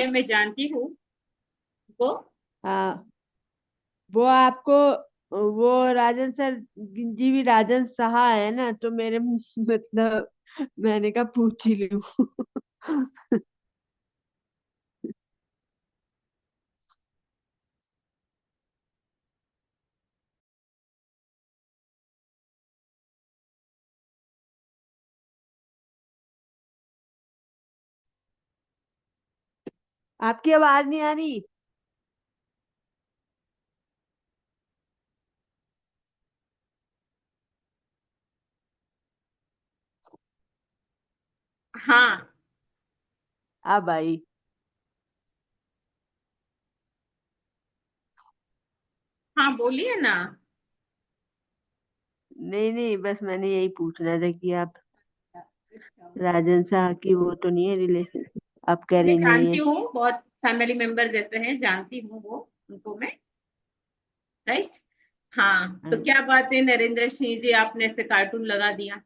मैं जानती हूँ वो। हाँ, वो आपको, वो राजन सर जी भी राजन सहा है ना, तो मेरे मतलब मैंने कहा पूछ ही लूं। आपकी आवाज नहीं आ रही। हाँ अब आई। हाँ, बोलिए ना। नहीं नहीं, बस मैंने यही पूछना था कि आप अच्छा। राजन साह की वो तो नहीं है रिलेशन, आप कह मैं रही नहीं जानती है। हूँ, बहुत फैमिली मेंबर जैसे हैं, जानती हूँ वो, उनको मैं। राइट। हाँ, तो हाँ। क्या बात है नरेंद्र सिंह जी, आपने ऐसे कार्टून लगा दिया।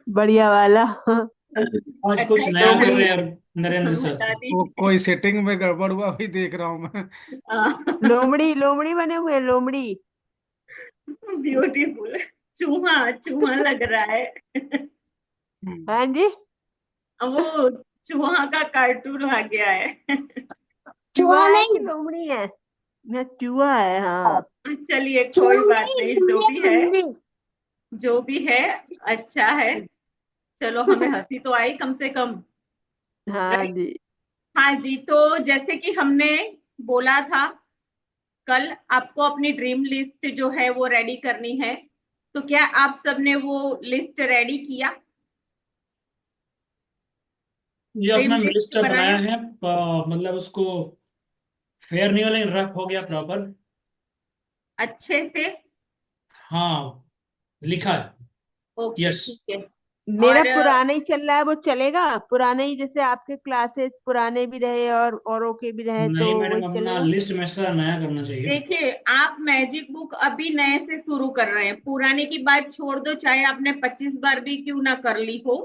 बढ़िया वाला। आज कुछ नया बताइए कर लोमड़ी। रहे हैं यार नरेंद्र सर बता से। वो दीजिए। कोई सेटिंग में गड़बड़ हुआ वही देख रहा हूँ मैं। लोमड़ी लोमड़ी बने हुए लोमड़ी। ब्यूटीफुल। चूहा चूहा लग रहा है। हाँ जी। अब वो चूहा का कार्टून आ गया है। चूहा चूहा है कि नहीं। लोमड़ी है? ना चूहा है, हाँ। चलिए कोई चूहा बात नहीं, नहीं, जो बिल्ली भी है। बिल्ली। जो भी है। अच्छा है। चलो, हमें हंसी तो आई कम से कम। हाँ राइट। जी। हाँ जी, तो जैसे कि हमने बोला था, कल आपको अपनी ड्रीम लिस्ट जो है वो रेडी करनी है। तो क्या आप सबने वो लिस्ट रेडी किया? Yes dream ma'am, list list बनाया बनाया? है। मतलब उसको फेयर नहीं हो लेकिन रफ हो गया प्रॉपर। अच्छे से? हाँ, लिखा है। Okay, yes. ठीक है। मेरा और पुराना ही चल रहा है, वो चलेगा? पुराने ही, जैसे आपके क्लासेस पुराने भी रहे और औरों के भी रहे, तो नहीं वही मैडम, अपना चलेगा। लिस्ट में से नया करना चाहिए। देखिए, आप मैजिक बुक अभी नए से शुरू कर रहे हैं, पुराने की बात छोड़ दो, चाहे आपने 25 बार भी क्यों ना कर ली हो।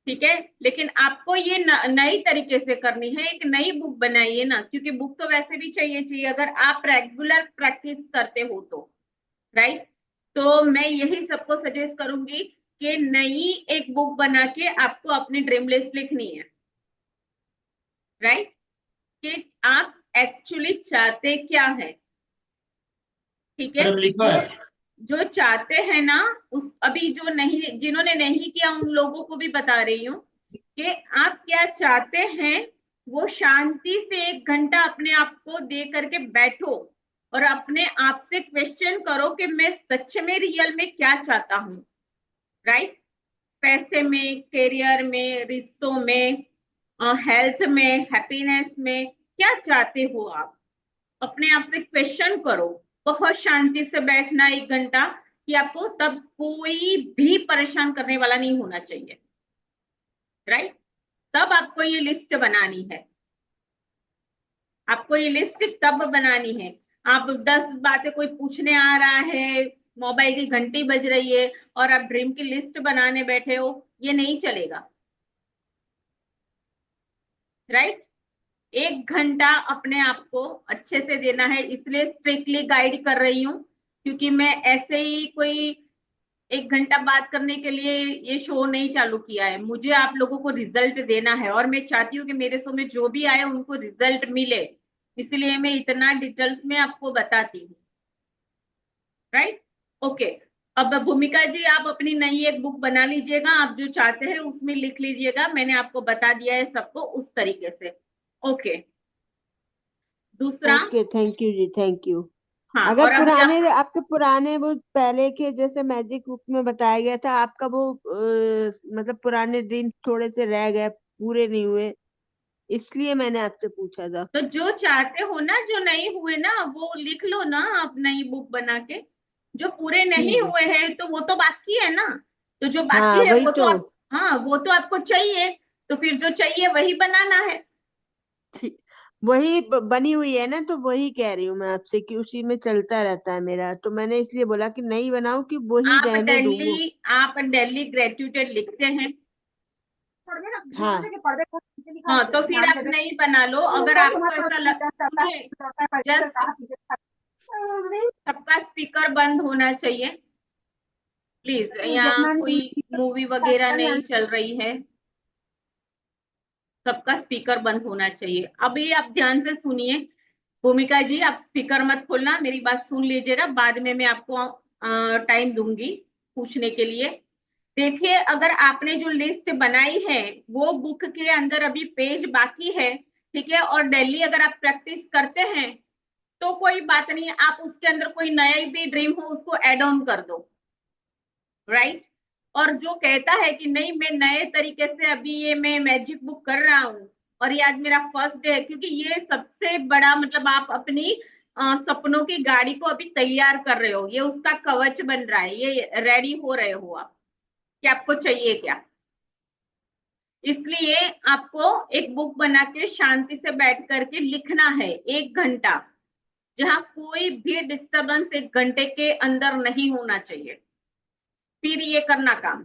ठीक है। लेकिन आपको ये नई तरीके से करनी है, एक नई बुक बनाइए ना, क्योंकि बुक तो वैसे भी चाहिए चाहिए अगर आप रेगुलर प्रैक्टिस करते हो तो। राइट। तो मैं यही सबको सजेस्ट करूंगी कि नई एक बुक बना के आपको अपनी ड्रीम लिस्ट लिखनी है। राइट। कि आप एक्चुअली चाहते क्या है। ठीक है। मैडम लिखा जो है। जो चाहते हैं ना, उस अभी जो नहीं, जिन्होंने नहीं किया उन लोगों को भी बता रही हूँ कि आप क्या चाहते हैं। वो शांति से 1 घंटा अपने आप को दे करके बैठो और अपने आप से क्वेश्चन करो कि मैं सच में रियल में क्या चाहता हूँ। राइट। पैसे में, करियर में, रिश्तों में, हेल्थ में, हैप्पीनेस में, क्या चाहते हो आप। अपने आप से क्वेश्चन करो। बहुत शांति से बैठना 1 घंटा, कि आपको तब कोई भी परेशान करने वाला नहीं होना चाहिए। राइट। तब आपको ये लिस्ट बनानी है। आपको ये लिस्ट तब बनानी है। आप 10 बातें कोई पूछने आ रहा है, मोबाइल की घंटी बज रही है और आप ड्रीम की लिस्ट बनाने बैठे हो, ये नहीं चलेगा। राइट। 1 घंटा अपने आप को अच्छे से देना है, इसलिए स्ट्रिक्टली गाइड कर रही हूँ, क्योंकि मैं ऐसे ही कोई 1 घंटा बात करने के लिए ये शो नहीं चालू किया है। मुझे आप लोगों को रिजल्ट देना है और मैं चाहती हूँ कि मेरे शो में जो भी आए उनको रिजल्ट मिले। इसलिए मैं इतना डिटेल्स में आपको बताती हूँ। राइट। ओके। अब भूमिका जी, आप अपनी नई एक बुक बना लीजिएगा, आप जो चाहते हैं उसमें लिख लीजिएगा, मैंने आपको बता दिया है सबको उस तरीके से। ओके। दूसरा। ओके, थैंक यू जी, थैंक यू। हाँ, अगर और अभी पुराने, आप। आपके पुराने वो पहले के जैसे मैजिक बुक में बताया गया था, आपका वो मतलब पुराने ड्रीम्स थोड़े से रह गए, पूरे नहीं हुए, इसलिए मैंने आपसे पूछा था। तो जो चाहते हो ना, जो नहीं हुए ना, वो लिख लो ना आप नई बुक बना के। जो पूरे नहीं ठीक है। हुए हैं तो वो तो बाकी है ना। तो जो हाँ बाकी है वही वो तो तो। आप, हाँ वो तो आपको चाहिए। तो फिर जो चाहिए वही बनाना है। ठीक। वही बनी हुई है ना, तो वही कह रही हूँ मैं आपसे कि उसी में चलता रहता है मेरा, तो मैंने इसलिए बोला कि नहीं बनाऊं, कि वही रहने दूं वो। आप दिल्ली ग्रेजुएटेड लिखते हैं? हाँ हाँ, तो फिर आप नहीं बना लो। अगर आपको ऐसा सुनिए, जस्ट सबका स्पीकर बंद होना चाहिए प्लीज। यहाँ कोई मूवी वगैरह नहीं चल रही है, सबका स्पीकर बंद होना चाहिए। अभी आप ध्यान से सुनिए। भूमिका जी, आप स्पीकर मत खोलना, मेरी बात सुन लीजिएगा, बाद में मैं आपको टाइम दूंगी पूछने के लिए। देखिए, अगर आपने जो लिस्ट बनाई है वो बुक के अंदर अभी पेज बाकी है, ठीक है, और डेली अगर आप प्रैक्टिस करते हैं तो कोई बात नहीं, आप उसके अंदर कोई नया भी ड्रीम हो उसको एड ऑन कर दो, राइट। और जो कहता है कि नहीं मैं नए तरीके से अभी ये मैं मैजिक बुक कर रहा हूँ और ये आज मेरा फर्स्ट डे है, क्योंकि ये सबसे बड़ा मतलब आप अपनी सपनों की गाड़ी को अभी तैयार कर रहे हो, ये उसका कवच बन रहा है, ये रेडी हो रहे हो आप कि आपको चाहिए क्या। इसलिए आपको एक बुक बना के शांति से बैठ करके लिखना है 1 घंटा, जहां कोई भी डिस्टरबेंस 1 घंटे के अंदर नहीं होना चाहिए। फिर ये करना काम,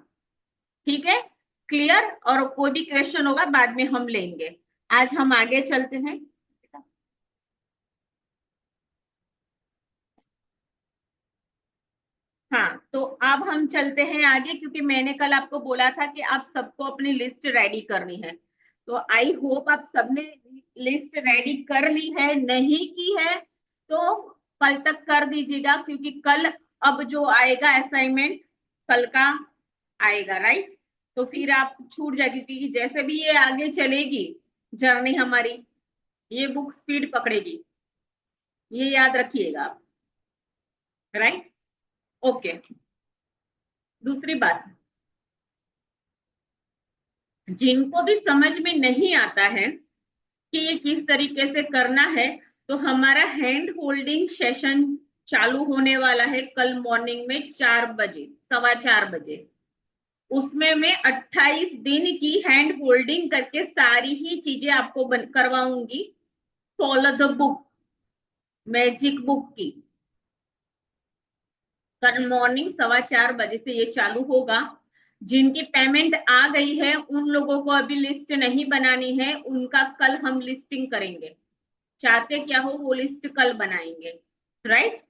ठीक है, क्लियर। और कोई भी क्वेश्चन होगा बाद में हम लेंगे। आज हम आगे चलते हैं। हाँ, तो अब हम चलते हैं आगे, क्योंकि मैंने कल आपको बोला था कि आप सबको अपनी लिस्ट रेडी करनी है। तो आई होप आप सबने लिस्ट रेडी कर ली है, नहीं की है तो कल तक कर दीजिएगा, क्योंकि कल अब जो आएगा असाइनमेंट कल का आएगा, राइट। तो फिर आप छूट जाएगी, क्योंकि जैसे भी ये आगे चलेगी जर्नी हमारी, ये बुक स्पीड पकड़ेगी, ये याद रखिएगा, राइट। ओके, दूसरी बात, जिनको भी समझ में नहीं आता है कि ये किस तरीके से करना है, तो हमारा हैंड होल्डिंग सेशन चालू होने वाला है कल मॉर्निंग में 4 बजे, 4:15 बजे। उसमें मैं 28 दिन की हैंड होल्डिंग करके सारी ही चीजें आपको करवाऊंगी, follow the book, magic book की। कल मॉर्निंग 4:15 बजे से ये चालू होगा। जिनकी पेमेंट आ गई है उन लोगों को अभी लिस्ट नहीं बनानी है, उनका कल हम लिस्टिंग करेंगे। चाहते क्या हो वो लिस्ट कल बनाएंगे, राइट।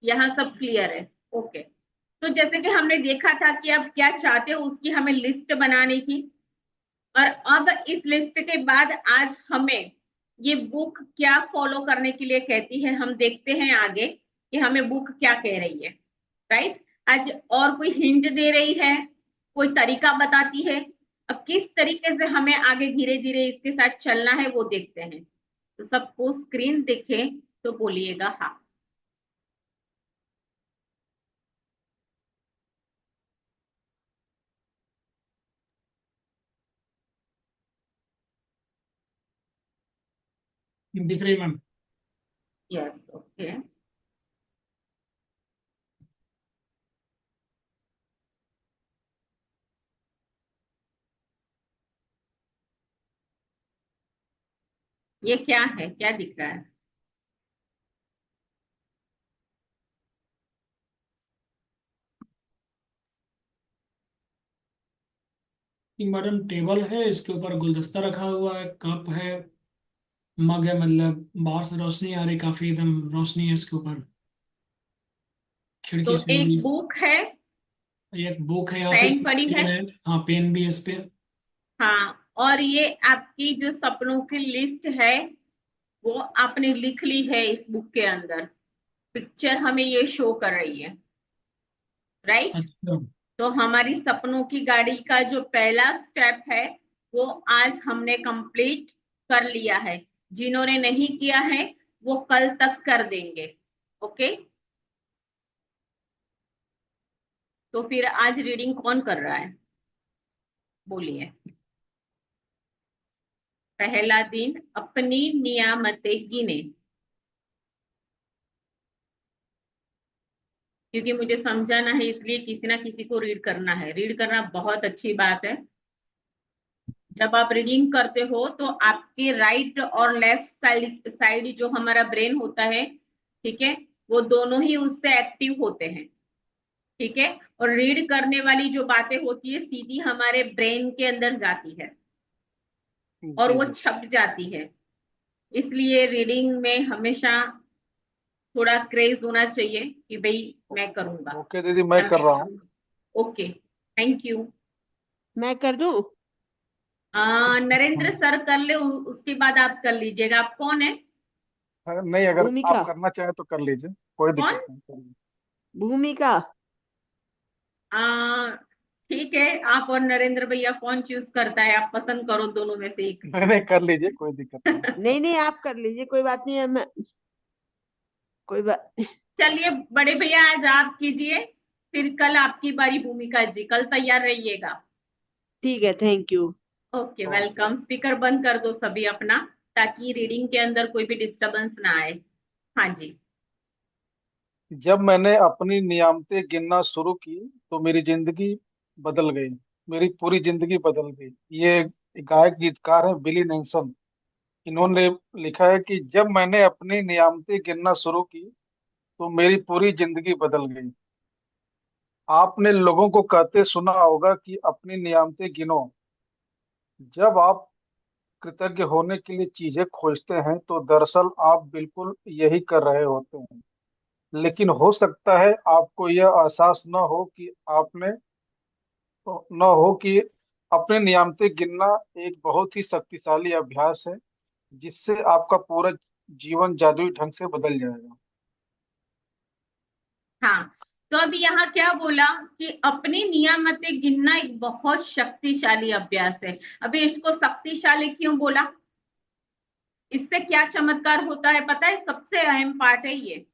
यहाँ सब क्लियर है, ओके। तो जैसे कि हमने देखा था कि आप क्या चाहते हो उसकी हमें लिस्ट बनानी थी, और अब इस लिस्ट के बाद आज हमें ये बुक क्या फॉलो करने के लिए कहती है, हम देखते हैं आगे कि हमें बुक क्या कह रही है, राइट। आज और कोई हिंट दे रही है, कोई तरीका बताती है, अब किस तरीके से हमें आगे धीरे धीरे इसके साथ चलना है वो देखते हैं। तो सबको स्क्रीन दिखे तो बोलिएगा हाँ। दिख रही है मैम? Yes, okay. ये क्या है, क्या दिख रहा है? मैडम टेबल है, इसके ऊपर गुलदस्ता रखा हुआ है, कप है, मग है, मतलब बाहर से रोशनी आ रही, काफी एकदम रोशनी है इसके ऊपर, तो खिड़की से एक भी। बुक है, एक बुक है यहाँ पे, पेन पड़ी है, पेन है, हाँ पेन भी है इस पे। हाँ। और ये आपकी जो सपनों की लिस्ट है वो आपने लिख ली है इस बुक के अंदर, पिक्चर हमें ये शो कर रही है, राइट। अच्छा। तो हमारी सपनों की गाड़ी का जो पहला स्टेप है वो आज हमने कंप्लीट कर लिया है। जिन्होंने नहीं किया है वो कल तक कर देंगे, ओके। तो फिर आज रीडिंग कौन कर रहा है, बोलिए। पहला दिन, अपनी नियामतें गिने, क्योंकि मुझे समझाना है इसलिए किसी ना किसी को रीड करना है। रीड करना बहुत अच्छी बात है। जब आप रीडिंग करते हो तो आपके राइट और लेफ्ट साइड साइड जो हमारा ब्रेन होता है, ठीक है, वो दोनों ही उससे एक्टिव होते हैं। ठीक है। और रीड करने वाली जो बातें होती है सीधी हमारे ब्रेन के अंदर जाती है और जी वो जी। छप जाती है। इसलिए रीडिंग में हमेशा थोड़ा क्रेज होना चाहिए कि भाई मैं करूंगा ओके दीदी, मैं या कर मैं रहा हूँ। करूंगा। Okay, thank you. मैं कर दूं? नरेंद्र सर कर ले, उसके बाद आप कर लीजिएगा। आप कौन है? नहीं, अगर आप भूमिका। करना चाहें तो कर लीजिए, कोई कौन? दिक्कत नहीं, कर लीजिए। भूमिका। आ, ठीक है, आप और नरेंद्र भैया कौन चूज करता है? आप पसंद करो दोनों में से एक। नहीं नहीं, कर लीजिए, कोई दिक्कत नहीं। नहीं नहीं, आप कर लीजिए, कोई बात नहीं है। मैं कोई बात। चलिए बड़े भैया आज आप कीजिए, फिर कल आपकी बारी भूमिका जी, कल तैयार रहिएगा। ठीक है, thank you. Okay, okay. Welcome. Speaker बंद कर दो सभी अपना, ताकि रीडिंग के अंदर कोई भी डिस्टरबेंस ना आए। हाँ जी। जब मैंने अपनी नियामतें गिनना शुरू की तो मेरी जिंदगी बदल गई, मेरी पूरी जिंदगी बदल गई। ये गायक गीतकार है बिली नेल्सन। इन्होंने लिखा है कि जब मैंने अपनी नियामतें गिनना शुरू की तो मेरी पूरी जिंदगी बदल गई। आपने लोगों को कहते सुना होगा कि अपनी नियामतें गिनो। जब आप कृतज्ञ होने के लिए चीजें खोजते हैं तो दरअसल आप बिल्कुल यही कर रहे होते हैं। लेकिन हो सकता है आपको यह एहसास न हो कि अपने नियामतें गिनना एक बहुत ही शक्तिशाली अभ्यास है, जिससे आपका पूरा जीवन जादुई ढंग से बदल जाएगा। हाँ, तो अभी यहाँ क्या बोला कि अपनी नियामतें गिनना एक बहुत शक्तिशाली अभ्यास है। अभी इसको शक्तिशाली क्यों बोला? इससे क्या चमत्कार होता है पता है? सबसे अहम पार्ट है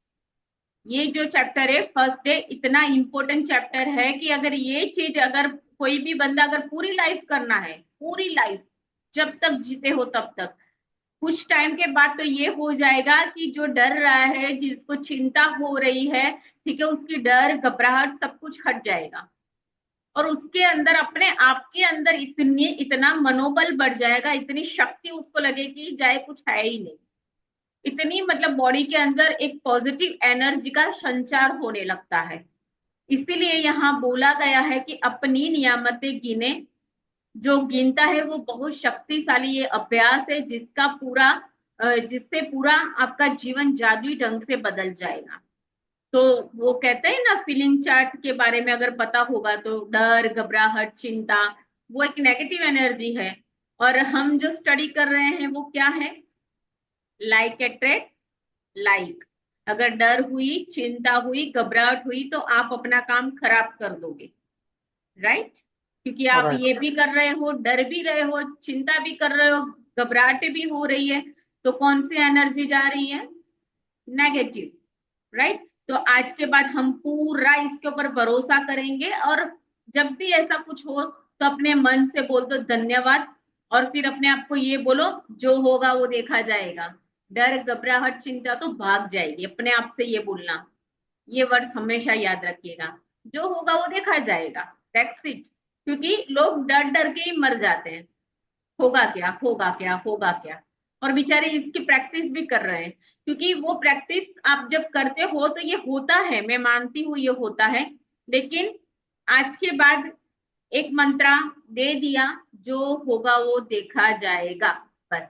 ये जो चैप्टर है फर्स्ट डे, इतना इंपॉर्टेंट चैप्टर है कि अगर ये चीज अगर कोई भी बंदा अगर पूरी लाइफ करना है, पूरी लाइफ जब तक जीते हो तब तक, कुछ टाइम के बाद तो ये हो जाएगा कि जो डर रहा है, जिसको चिंता हो रही है, ठीक है, उसकी डर घबराहट सब कुछ हट जाएगा। और उसके अंदर अपने आप के अंदर इतनी इतना मनोबल बढ़ जाएगा, इतनी शक्ति उसको लगेगी जाए कुछ है ही नहीं। इतनी मतलब बॉडी के अंदर एक पॉजिटिव एनर्जी का संचार होने लगता है। इसीलिए यहाँ बोला गया है कि अपनी नियामतें गिने। जो गिनता है वो बहुत शक्तिशाली ये अभ्यास है, जिससे पूरा आपका जीवन जादुई ढंग से बदल जाएगा। तो वो कहते हैं ना, फीलिंग चार्ट के बारे में अगर पता होगा तो डर, घबराहट, चिंता, वो एक नेगेटिव एनर्जी है। और हम जो स्टडी कर रहे हैं वो क्या है? Like attract like. अगर डर हुई, चिंता हुई, घबराहट हुई तो आप अपना काम खराब कर दोगे, राइट? क्योंकि आप राइट। ये भी कर रहे हो, डर भी रहे हो, चिंता भी कर रहे हो, घबराहट भी हो रही है, तो कौन सी एनर्जी जा रही है? Negative, right? तो आज के बाद हम पूरा इसके ऊपर भरोसा करेंगे, और जब भी ऐसा कुछ हो तो अपने मन से बोल दो धन्यवाद, और फिर अपने आप को ये बोलो जो होगा वो देखा जाएगा। डर, घबराहट, चिंता तो भाग जाएगी, अपने आप से ये बोलना। ये वर्ड हमेशा याद रखिएगा, जो होगा वो देखा जाएगा, दैट्स इट। क्योंकि लोग डर डर के ही मर जाते हैं, होगा क्या, होगा क्या, होगा क्या। और बेचारे इसकी प्रैक्टिस भी कर रहे हैं, क्योंकि वो प्रैक्टिस आप जब करते हो तो ये होता है, मैं मानती हूँ ये होता है। लेकिन आज के बाद एक मंत्रा दे दिया, जो होगा वो देखा जाएगा, बस,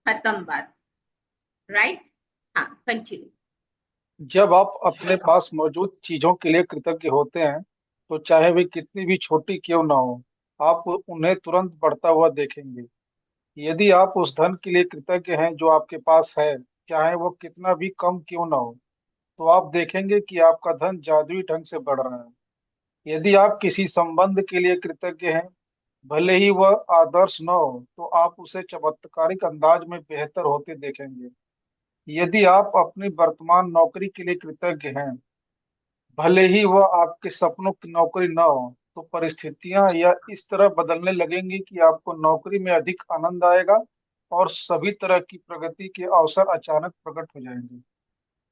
खत्म बात, राइट? हाँ, कंटिन्यू। जब आप अपने पास मौजूद चीजों के लिए कृतज्ञ होते हैं तो चाहे वे कितनी भी छोटी क्यों ना हो, आप उन्हें तुरंत बढ़ता हुआ देखेंगे। यदि आप उस धन के लिए कृतज्ञ हैं जो आपके पास है, चाहे वो कितना भी कम क्यों ना हो, तो आप देखेंगे कि आपका धन जादुई ढंग से बढ़ रहा है। यदि आप किसी संबंध के लिए कृतज्ञ हैं, भले ही वह आदर्श न हो, तो आप उसे चमत्कारिक अंदाज में बेहतर होते देखेंगे। यदि आप अपनी वर्तमान नौकरी के लिए कृतज्ञ हैं, भले ही वह आपके सपनों की नौकरी न हो, तो परिस्थितियां या इस तरह बदलने लगेंगी कि आपको नौकरी में अधिक आनंद आएगा और सभी तरह की प्रगति के अवसर अचानक प्रकट हो जाएंगे।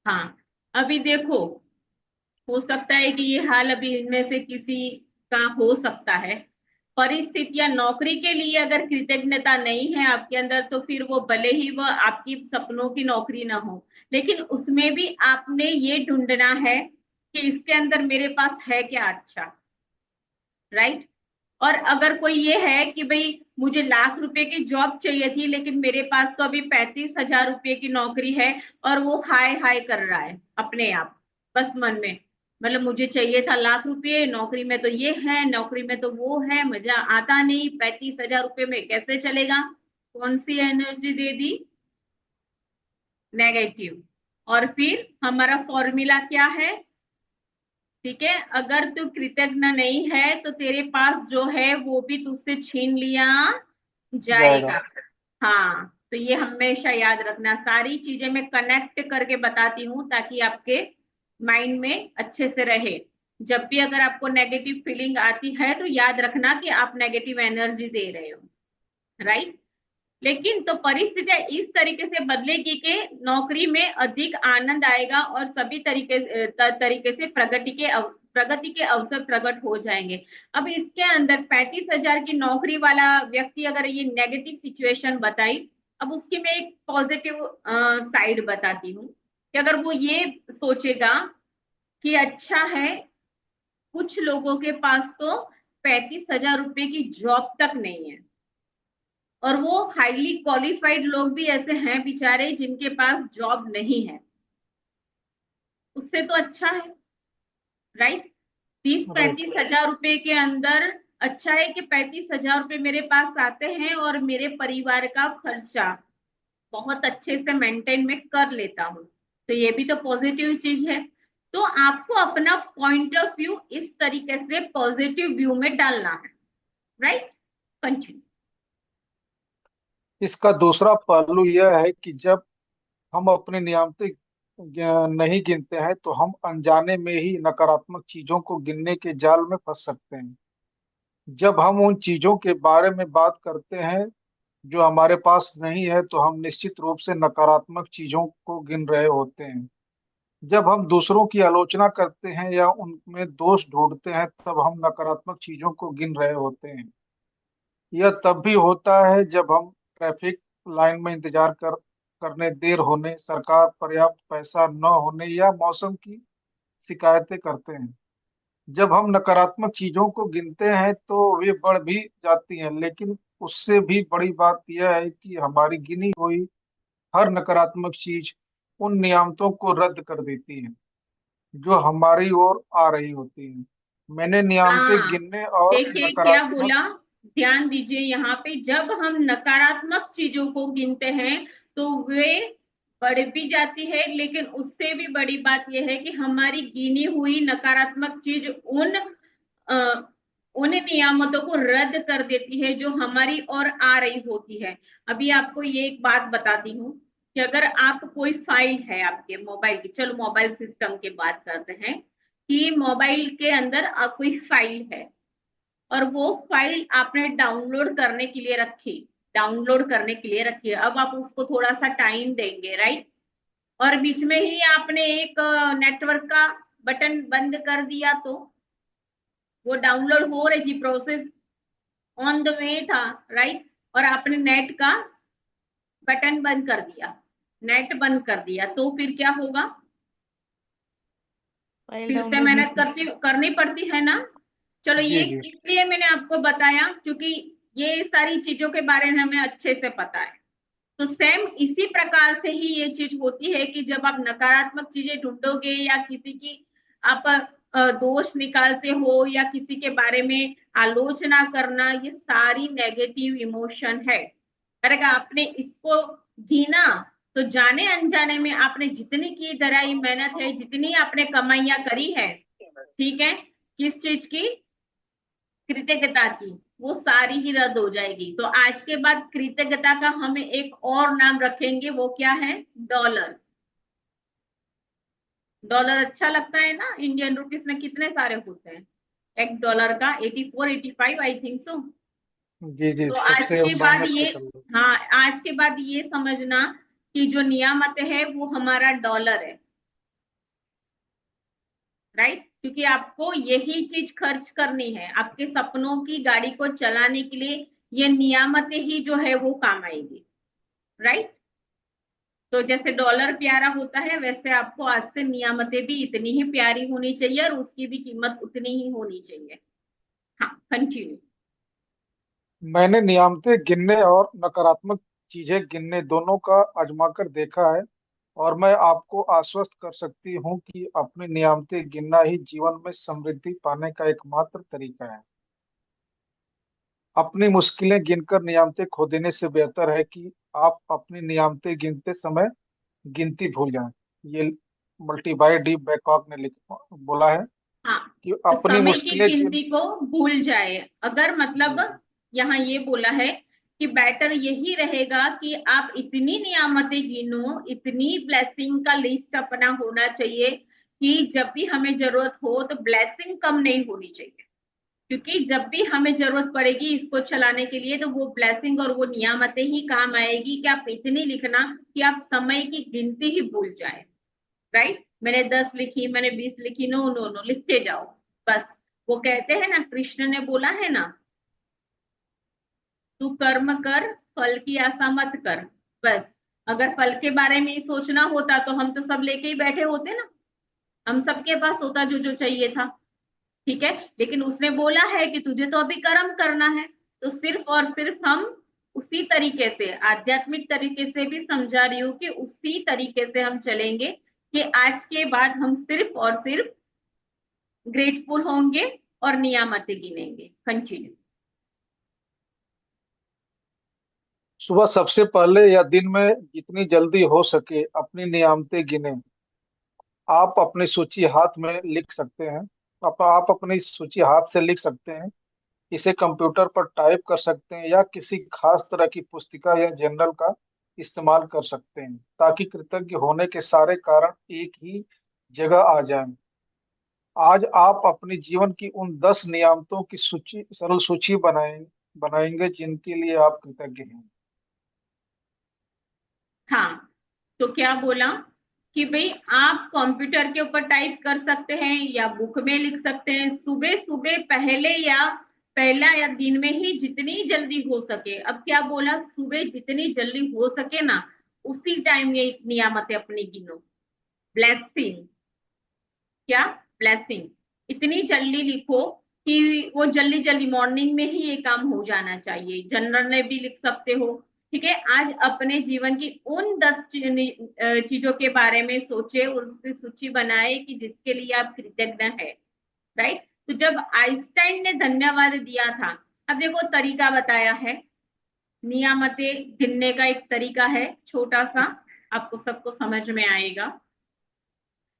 हाँ, अभी देखो, हो सकता है कि ये हाल अभी इनमें से किसी का हो सकता है। परिस्थितियां, नौकरी के लिए अगर कृतज्ञता नहीं है आपके अंदर, तो फिर वो भले ही वह आपकी सपनों की नौकरी ना हो, लेकिन उसमें भी आपने ये ढूंढना है कि इसके अंदर मेरे पास है क्या अच्छा, राइट। और अगर कोई ये है कि भाई मुझे लाख रुपए की जॉब चाहिए थी लेकिन मेरे पास तो अभी 35,000 रुपए की नौकरी है, और वो हाय हाय कर रहा है अपने आप, बस मन में, मतलब मुझे चाहिए था लाख रुपए, नौकरी में तो ये है, नौकरी में तो वो है, मजा आता नहीं, 35,000 रुपए में कैसे चलेगा, कौन सी एनर्जी दे दी, नेगेटिव। और फिर हमारा फॉर्मूला क्या है, ठीक है, अगर तू कृतज्ञ नहीं है तो तेरे पास जो है वो भी तुझसे छीन लिया जाएगा। जाएगा। हाँ, तो ये हमेशा याद रखना, सारी चीजें मैं कनेक्ट करके बताती हूँ ताकि आपके माइंड में अच्छे से रहे। जब भी अगर आपको नेगेटिव फीलिंग आती है तो याद रखना कि आप नेगेटिव एनर्जी दे रहे हो, राइट। लेकिन तो परिस्थितियां इस तरीके से बदलेगी कि नौकरी में अधिक आनंद आएगा और सभी तरीके से प्रगति के अवसर प्रकट हो जाएंगे। अब इसके अंदर 35,000 की नौकरी वाला व्यक्ति अगर ये नेगेटिव सिचुएशन बताई, अब उसकी मैं एक पॉजिटिव साइड बताती हूँ कि अगर वो ये सोचेगा कि अच्छा है, कुछ लोगों के पास तो 35,000 रुपए की जॉब तक नहीं है, और वो हाईली क्वालिफाइड लोग भी ऐसे हैं बेचारे जिनके पास जॉब नहीं है, उससे तो अच्छा है, राइट। तीस राइट। 35,000 रुपए के अंदर अच्छा है कि 35,000 रुपए मेरे पास आते हैं और मेरे परिवार का खर्चा बहुत अच्छे से मेंटेन में कर लेता हूँ, तो ये भी तो पॉजिटिव चीज है। तो आपको अपना पॉइंट ऑफ व्यू इस तरीके से पॉजिटिव व्यू में डालना है, राइट। कंटिन्यू। इसका दूसरा पहलू यह है कि जब हम अपने नियामतें नहीं गिनते हैं तो हम अनजाने में ही नकारात्मक चीजों को गिनने के जाल में फंस सकते हैं। जब हम उन चीजों के बारे में बात करते हैं जो हमारे पास नहीं है तो हम निश्चित रूप से नकारात्मक चीजों को गिन रहे होते हैं। जब हम दूसरों की आलोचना करते हैं या उनमें दोष ढूंढते हैं तब हम नकारात्मक चीजों को गिन रहे होते हैं। यह तब भी होता है जब हम ट्रैफिक लाइन में इंतजार करने देर होने, सरकार पर्याप्त पैसा न होने या मौसम की शिकायतें करते हैं। जब हम नकारात्मक चीजों को गिनते हैं तो वे बढ़ भी जाती हैं, लेकिन उससे भी बड़ी बात यह है कि हमारी गिनी हुई हर नकारात्मक चीज उन नियामतों को रद्द कर देती है जो हमारी ओर आ रही होती हैं। मैंने नियामतें हाँ, गिनने और देखिए क्या नकारात्मक। बोला, ध्यान दीजिए यहाँ पे, जब हम नकारात्मक चीजों को गिनते हैं तो वे बढ़ भी जाती है, लेकिन उससे भी बड़ी बात यह है कि हमारी गिनी हुई नकारात्मक चीज अ, उन नियामतों को रद्द कर देती है जो हमारी ओर आ रही होती है। अभी आपको ये एक बात बताती हूँ कि अगर आप कोई फाइल है आपके मोबाइल की, चलो मोबाइल सिस्टम की बात करते हैं, कि मोबाइल के अंदर कोई फाइल है और वो फाइल आपने डाउनलोड करने के लिए रखी है, अब आप उसको थोड़ा सा टाइम देंगे, राइट। और बीच में ही आपने एक नेटवर्क का बटन बंद कर दिया तो वो डाउनलोड हो रही थी, प्रोसेस ऑन द वे था, राइट, और आपने नेट का बटन बंद कर दिया, नेट बंद कर दिया, तो फिर क्या होगा, फाइल फिर से डाउनलोड नहीं मेहनत करनी पड़ती है ना। चलो, ये जी जी। इसलिए मैंने आपको बताया क्योंकि ये सारी चीजों के बारे में हमें अच्छे से पता है। तो सेम इसी प्रकार से ही ये चीज होती है कि जब आप नकारात्मक चीजें ढूंढोगे या किसी की आप दोष निकालते हो या किसी के बारे में आलोचना करना, ये सारी नेगेटिव इमोशन है। अगर आपने इसको गिना तो जाने अनजाने में आपने जितनी की दराई मेहनत है, जितनी आपने कमाइयां करी है, ठीक है, किस चीज की, कृतज्ञता की, वो सारी ही रद्द हो जाएगी। तो आज के बाद कृतज्ञता का हम एक और नाम रखेंगे, वो क्या है, डॉलर। डॉलर अच्छा लगता है ना, इंडियन रुपीस में कितने सारे होते हैं, एक डॉलर का 84 85 आई थिंक सो। जी जी, तो आज सबसे के बाद महंगा ये, चल रहा हाँ, आज के बाद ये समझना कि जो नियामत है वो हमारा डॉलर है, राइट, क्योंकि आपको यही चीज खर्च करनी है, आपके सपनों की गाड़ी को चलाने के लिए ये नियामतें ही जो है वो काम आएगी, राइट। तो जैसे डॉलर प्यारा होता है वैसे आपको आज से नियामतें भी इतनी ही प्यारी होनी चाहिए और उसकी भी कीमत उतनी ही होनी चाहिए। हाँ, कंटिन्यू। मैंने नियामतें गिनने और नकारात्मक चीजें गिनने दोनों का आजमाकर देखा है, और मैं आपको आश्वस्त कर सकती हूँ कि अपनी नियामतें गिनना ही जीवन में समृद्धि पाने का एकमात्र तरीका है। अपनी मुश्किलें गिनकर नियामतें खो देने से बेहतर है कि आप अपनी नियामतें गिनते समय गिनती भूल जाएं। ये मल्टीबाई डी बैकॉक ने बोला है हाँ, कि तो अपनी समय की मुश्किलें गिन। गिनती को भूल जाए, अगर जी मतलब जी। यहाँ ये बोला है कि बेटर यही रहेगा कि आप इतनी नियामतें गिनो, इतनी ब्लेसिंग का लिस्ट अपना होना चाहिए कि जब भी हमें जरूरत हो तो ब्लेसिंग कम नहीं होनी चाहिए। क्योंकि जब भी हमें जरूरत पड़ेगी इसको चलाने के लिए तो वो ब्लेसिंग और वो नियामतें ही काम आएगी। कि आप इतनी लिखना कि आप समय की गिनती ही भूल जाए। राइट, मैंने 10 लिखी, मैंने 20 लिखी, नो नो नो, लिखते जाओ बस। वो कहते हैं ना, कृष्ण ने बोला है ना, तू कर्म कर, फल की आशा मत कर। बस, अगर फल के बारे में ही सोचना होता तो हम तो सब लेके ही बैठे होते ना, हम सबके पास होता जो जो चाहिए था। ठीक है, लेकिन उसने बोला है कि तुझे तो अभी कर्म करना है। तो सिर्फ और सिर्फ हम उसी तरीके से, आध्यात्मिक तरीके से भी समझा रही हूँ कि उसी तरीके से हम चलेंगे कि आज के बाद हम सिर्फ और सिर्फ ग्रेटफुल होंगे और नियामतें गिनेंगे। कंटिन्यू। सुबह सबसे पहले या दिन में जितनी जल्दी हो सके अपनी नियामतें गिने। आप अपनी सूची हाथ में लिख सकते हैं। आप अपनी सूची हाथ से लिख सकते हैं, इसे कंप्यूटर पर टाइप कर सकते हैं, या किसी खास तरह की पुस्तिका या जर्नल का इस्तेमाल कर सकते हैं, ताकि कृतज्ञ होने के सारे कारण एक ही जगह आ जाएं। आज आप अपने जीवन की उन 10 नियामतों की सूची, सरल सूची बनाएंगे जिनके लिए आप कृतज्ञ हैं। हाँ, तो क्या बोला कि भाई आप कंप्यूटर के ऊपर टाइप कर सकते हैं या बुक में लिख सकते हैं, सुबह सुबह पहले या पहला या दिन में ही जितनी जल्दी हो सके। अब क्या बोला, सुबह जितनी जल्दी हो सके ना उसी टाइम ये नियामतें अपनी गिनो। ब्लेसिंग, क्या, ब्लेसिंग, इतनी जल्दी लिखो कि वो जल्दी जल्दी मॉर्निंग में ही ये काम हो जाना चाहिए। जनरल में भी लिख सकते हो। ठीक है, आज अपने जीवन की उन 10 चीजों के बारे में सोचे और उसकी सूची बनाए कि जिसके लिए आप कृतज्ञ है। राइट, तो जब आइंस्टाइन ने धन्यवाद दिया था, अब देखो तरीका बताया है, नियामतें गिनने का एक तरीका है छोटा सा, आपको सबको समझ में आएगा।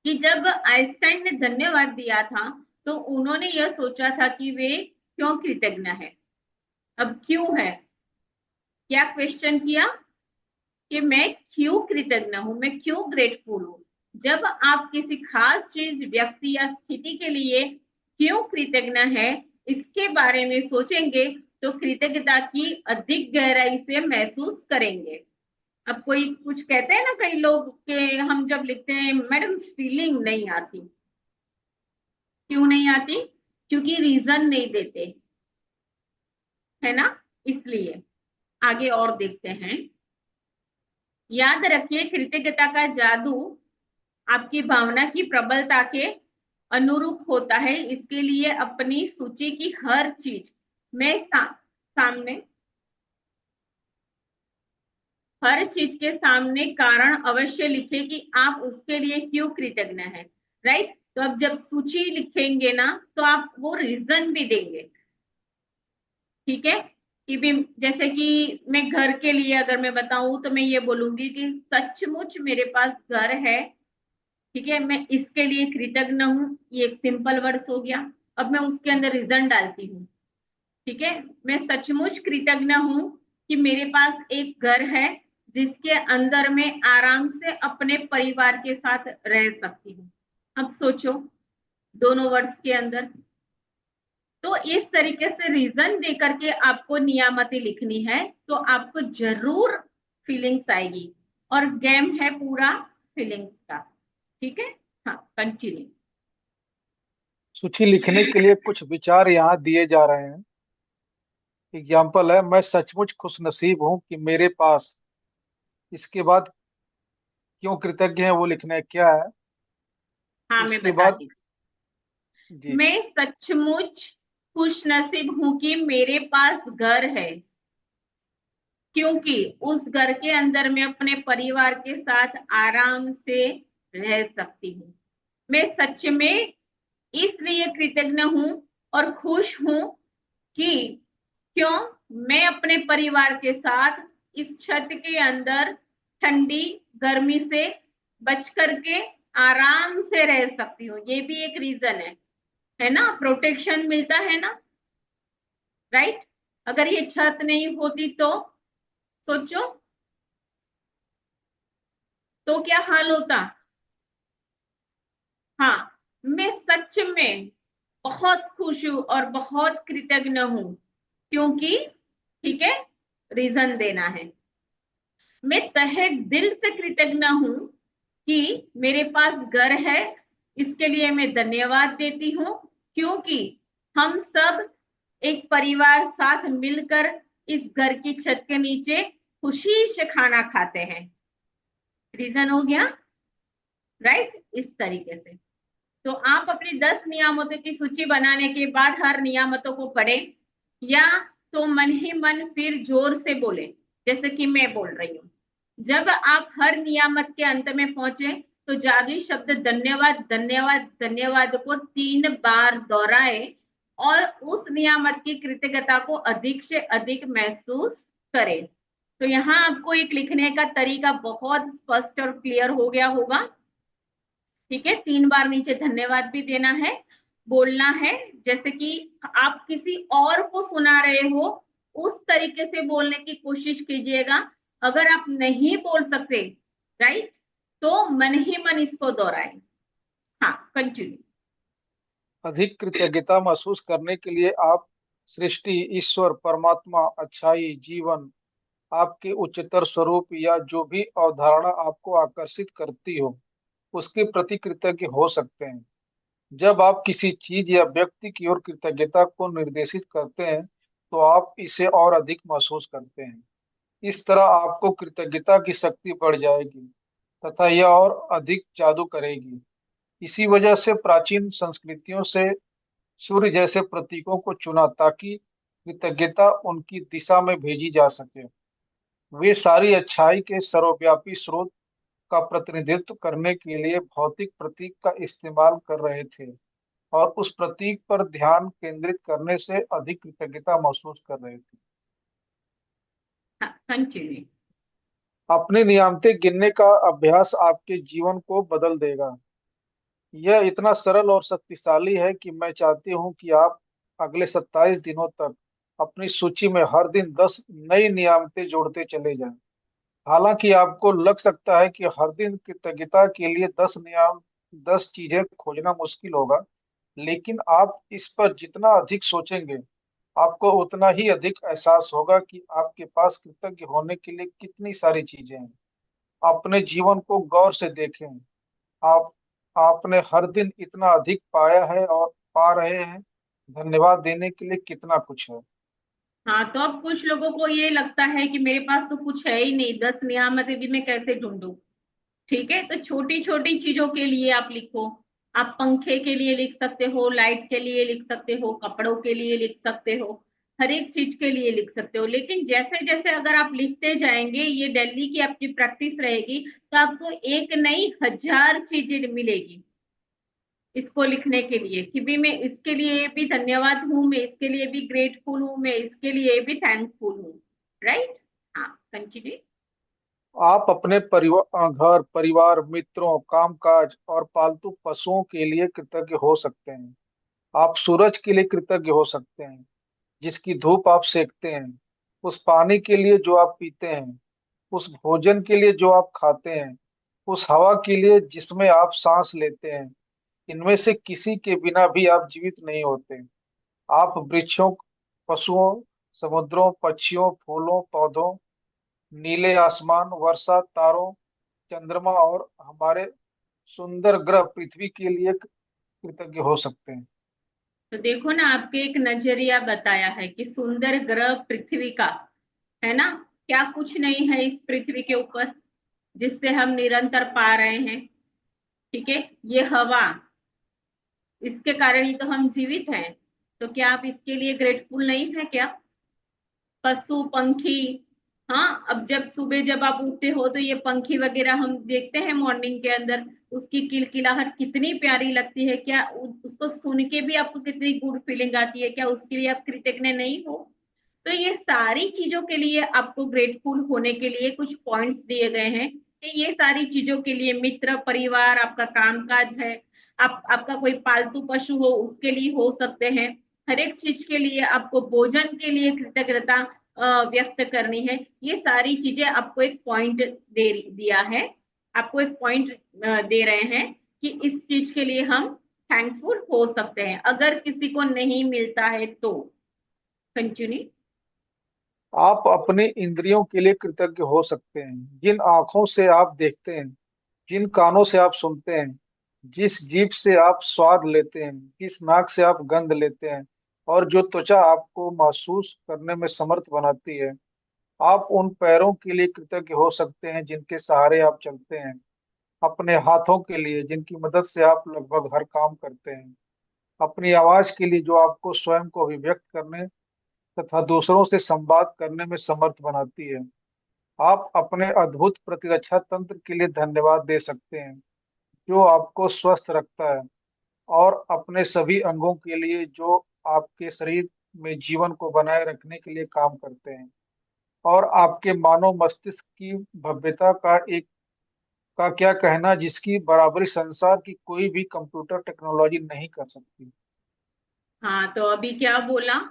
कि जब आइंस्टाइन ने धन्यवाद दिया था तो उन्होंने यह सोचा था कि वे क्यों कृतज्ञ है। अब क्यों है, क्या क्वेश्चन किया कि मैं क्यों कृतज्ञ हूं, मैं क्यों ग्रेटफुल हूं। जब आप किसी खास चीज, व्यक्ति या स्थिति के लिए क्यों कृतज्ञ है इसके बारे में सोचेंगे तो कृतज्ञता की अधिक गहराई से महसूस करेंगे। अब कोई कुछ कहते हैं ना, कई लोग के हम जब लिखते हैं मैडम फीलिंग नहीं आती, क्यों नहीं आती, क्योंकि रीजन नहीं देते, है ना, इसलिए। आगे और देखते हैं। याद रखिए, कृतज्ञता का जादू आपकी भावना की प्रबलता के अनुरूप होता है। इसके लिए अपनी सूची की हर चीज में सामने, हर चीज के सामने कारण अवश्य लिखे कि आप उसके लिए क्यों कृतज्ञ हैं। राइट, तो अब जब सूची लिखेंगे ना तो आप वो रीजन भी देंगे। ठीक है, कि भी जैसे कि मैं घर के लिए अगर मैं बताऊं तो मैं ये बोलूंगी कि सचमुच मेरे पास घर है। ठीक है, मैं इसके लिए कृतज्ञ हूँ, ये एक सिंपल वर्ड्स हो गया। अब मैं उसके अंदर रीजन डालती हूँ। ठीक है, मैं सचमुच कृतज्ञ हूँ कि मेरे पास एक घर है जिसके अंदर मैं आराम से अपने परिवार के साथ रह सकती हूँ। अब सोचो, दोनों वर्ड्स के अंदर। तो इस तरीके से रीजन देकर के आपको नियामतें लिखनी है तो आपको जरूर फीलिंग्स आएगी, और गेम है पूरा फीलिंग्स का। ठीक है, हाँ, कंटिन्यू। सूची लिखने के लिए कुछ विचार यहाँ दिए जा रहे हैं। एग्जाम्पल है, मैं सचमुच खुशनसीब हूँ कि मेरे पास, इसके बाद क्यों कृतज्ञ हैं वो लिखना है, क्या है। हाँ, मैं इसके बाद बताती हूँ। जी जी। मैं सचमुच खुश नसीब हूं कि मेरे पास घर है, क्योंकि उस घर के अंदर मैं अपने परिवार के साथ आराम से रह सकती हूँ। मैं सच में इसलिए कृतज्ञ हूं और खुश हूं कि क्यों मैं अपने परिवार के साथ इस छत के अंदर ठंडी गर्मी से बच करके आराम से रह सकती हूँ। ये भी एक रीजन है ना, प्रोटेक्शन मिलता है ना, राइट। अगर ये छत नहीं होती तो सोचो, तो क्या हाल होता। हाँ, मैं सच में बहुत खुश हूं और बहुत कृतज्ञ हूं, क्योंकि ठीक है, रीजन देना है। मैं तहे दिल से कृतज्ञ हूं कि मेरे पास घर है, इसके लिए मैं धन्यवाद देती हूँ, क्योंकि हम सब एक परिवार साथ मिलकर इस घर की छत के नीचे खुशी से खाना खाते हैं। रीजन हो गया, राइट। इस तरीके से तो आप अपनी 10 नियामतों की सूची बनाने के बाद हर नियामतों को पढ़ें, या तो मन ही मन फिर जोर से बोले, जैसे कि मैं बोल रही हूँ। जब आप हर नियामत के अंत में पहुंचे तो जादुई शब्द धन्यवाद धन्यवाद धन्यवाद को 3 बार दोहराए और उस नियामत की कृतज्ञता को अधिक से अधिक महसूस करें। तो यहाँ आपको एक लिखने का तरीका बहुत स्पष्ट और क्लियर हो गया होगा। ठीक है, 3 बार नीचे धन्यवाद भी देना है, बोलना है, जैसे कि आप किसी और को सुना रहे हो उस तरीके से बोलने की कोशिश कीजिएगा। अगर आप नहीं बोल सकते, राइट, तो मन ही मन इसको दोहराएं। हाँ, कंटिन्यू। अधिक कृतज्ञता महसूस करने के लिए आप सृष्टि, ईश्वर, परमात्मा, अच्छाई, जीवन, आपके उच्चतर स्वरूप या जो भी अवधारणा आपको आकर्षित करती हो उसके प्रति कृतज्ञ हो सकते हैं। जब आप किसी चीज या व्यक्ति की ओर कृतज्ञता को निर्देशित करते हैं तो आप इसे और अधिक महसूस करते हैं। इस तरह आपको कृतज्ञता की शक्ति बढ़ जाएगी तथा यह और अधिक जादू करेगी। इसी वजह से प्राचीन संस्कृतियों से सूर्य जैसे प्रतीकों को चुना ताकि कृतज्ञता उनकी दिशा में भेजी जा सके। वे सारी अच्छाई के सर्वव्यापी स्रोत का प्रतिनिधित्व करने के लिए भौतिक प्रतीक का इस्तेमाल कर रहे थे और उस प्रतीक पर ध्यान केंद्रित करने से अधिक कृतज्ञता महसूस कर रहे थे। हाँ, कंटिन्यू। अपने नियामतें गिनने का अभ्यास आपके जीवन को बदल देगा। यह इतना सरल और शक्तिशाली है कि मैं चाहती हूं कि आप अगले 27 दिनों तक अपनी सूची में हर दिन 10 नई नियामतें जोड़ते चले जाएं। हालांकि आपको लग सकता है कि हर दिन कृतज्ञता के लिए 10 चीजें खोजना मुश्किल होगा, लेकिन आप इस पर जितना अधिक सोचेंगे आपको उतना ही अधिक एहसास होगा कि आपके पास कृतज्ञ होने के लिए कितनी सारी चीजें हैं। अपने जीवन को गौर से देखें। आप आपने हर दिन इतना अधिक पाया है और पा रहे हैं। धन्यवाद देने के लिए कितना कुछ है। हाँ, तो अब कुछ लोगों को ये लगता है कि मेरे पास तो कुछ है ही नहीं, 10 नियामतें भी मैं कैसे ढूंढूं। ठीक है, तो छोटी छोटी चीजों के लिए आप लिखो। आप पंखे के लिए लिख सकते हो, लाइट के लिए लिख सकते हो, कपड़ों के लिए लिख सकते हो, हर एक चीज के लिए लिख सकते हो। लेकिन जैसे जैसे अगर आप लिखते जाएंगे, ये डेली की आपकी प्रैक्टिस रहेगी, तो आपको एक नई 1000 चीजें मिलेगी इसको लिखने के लिए, कि भी मैं इसके लिए भी धन्यवाद हूं, मैं इसके लिए भी ग्रेटफुल हूं, मैं इसके लिए भी थैंकफुल हूँ, राइट। हाँ, कंटिन्यू। आप अपने घर, परिवार, मित्रों, कामकाज और पालतू पशुओं के लिए कृतज्ञ हो सकते हैं। आप सूरज के लिए कृतज्ञ हो सकते हैं जिसकी धूप आप सेकते हैं, उस पानी के लिए जो आप पीते हैं, उस भोजन के लिए जो आप खाते हैं, उस हवा के लिए जिसमें आप सांस लेते हैं। इनमें से किसी के बिना भी आप जीवित नहीं होते। आप वृक्षों, पशुओं, समुद्रों, पक्षियों, फूलों, पौधों, नीले आसमान, वर्षा, तारों, चंद्रमा और हमारे सुंदर ग्रह पृथ्वी के लिए कृतज्ञ हो सकते हैं। तो देखो ना, आपके एक नजरिया बताया है कि सुंदर ग्रह पृथ्वी का, है ना, क्या कुछ नहीं है इस पृथ्वी के ऊपर। जिससे हम निरंतर पा रहे हैं, ठीक है। ये हवा, इसके कारण ही तो हम जीवित हैं। तो क्या आप इसके लिए ग्रेटफुल नहीं है क्या? पशु पंखी, हाँ, अब जब सुबह जब आप उठते हो तो ये पंखी वगैरह हम देखते हैं मॉर्निंग के अंदर, उसकी किलकिलाहट कितनी प्यारी लगती है। क्या उसको सुन के भी आपको कितनी गुड फीलिंग आती है? क्या उसके लिए आप कृतज्ञ नहीं हो? तो ये सारी चीजों के लिए आपको ग्रेटफुल होने के लिए कुछ पॉइंट्स दिए गए हैं कि ये सारी चीजों के लिए, मित्र, परिवार, आपका कामकाज है, आपका कोई पालतू पशु हो उसके लिए हो सकते हैं, हर एक चीज के लिए आपको, भोजन के लिए कृतज्ञता व्यक्त करनी है। ये सारी चीजें आपको एक पॉइंट दिया है, आपको एक पॉइंट दे रहे हैं कि इस चीज के लिए हम थैंकफुल हो सकते हैं, अगर किसी को नहीं मिलता है तो। कंटिन्यू। आप अपनी इंद्रियों के लिए कृतज्ञ हो सकते हैं। जिन आंखों से आप देखते हैं, जिन कानों से आप सुनते हैं, जिस जीभ से आप स्वाद लेते हैं, जिस नाक से आप गंध लेते हैं, और जो त्वचा आपको महसूस करने में समर्थ बनाती है। आप उन पैरों के लिए कृतज्ञ हो सकते हैं जिनके सहारे आप चलते हैं, अपने हाथों के लिए जिनकी मदद से आप लगभग हर काम करते हैं, अपनी आवाज के लिए जो आपको स्वयं को अभिव्यक्त करने तथा दूसरों से संवाद करने में समर्थ बनाती है। आप अपने अद्भुत प्रतिरक्षा तंत्र के लिए धन्यवाद दे सकते हैं जो आपको स्वस्थ रखता है, और अपने सभी अंगों के लिए जो आपके शरीर में जीवन को बनाए रखने के लिए काम करते हैं, और आपके मानव मस्तिष्क की भव्यता का क्या कहना, जिसकी बराबरी संसार की कोई भी कंप्यूटर टेक्नोलॉजी नहीं कर सकती। हाँ, तो अभी क्या बोला?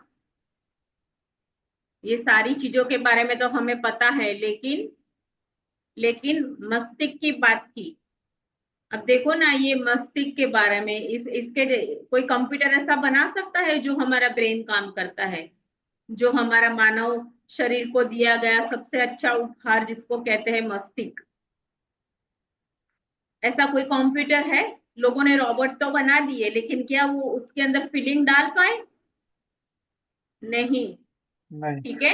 ये सारी चीजों के बारे में तो हमें पता है, लेकिन मस्तिष्क की बात की। अब देखो ना, ये मस्तिष्क के बारे में, इसके कोई कंप्यूटर ऐसा बना सकता है जो हमारा ब्रेन काम करता है, जो हमारा मानव शरीर को दिया गया सबसे अच्छा उपहार जिसको कहते हैं मस्तिष्क? ऐसा कोई कंप्यूटर है? लोगों ने रोबोट तो बना दिए, लेकिन क्या वो उसके अंदर फीलिंग डाल पाए? नहीं। नहीं। ठीक है।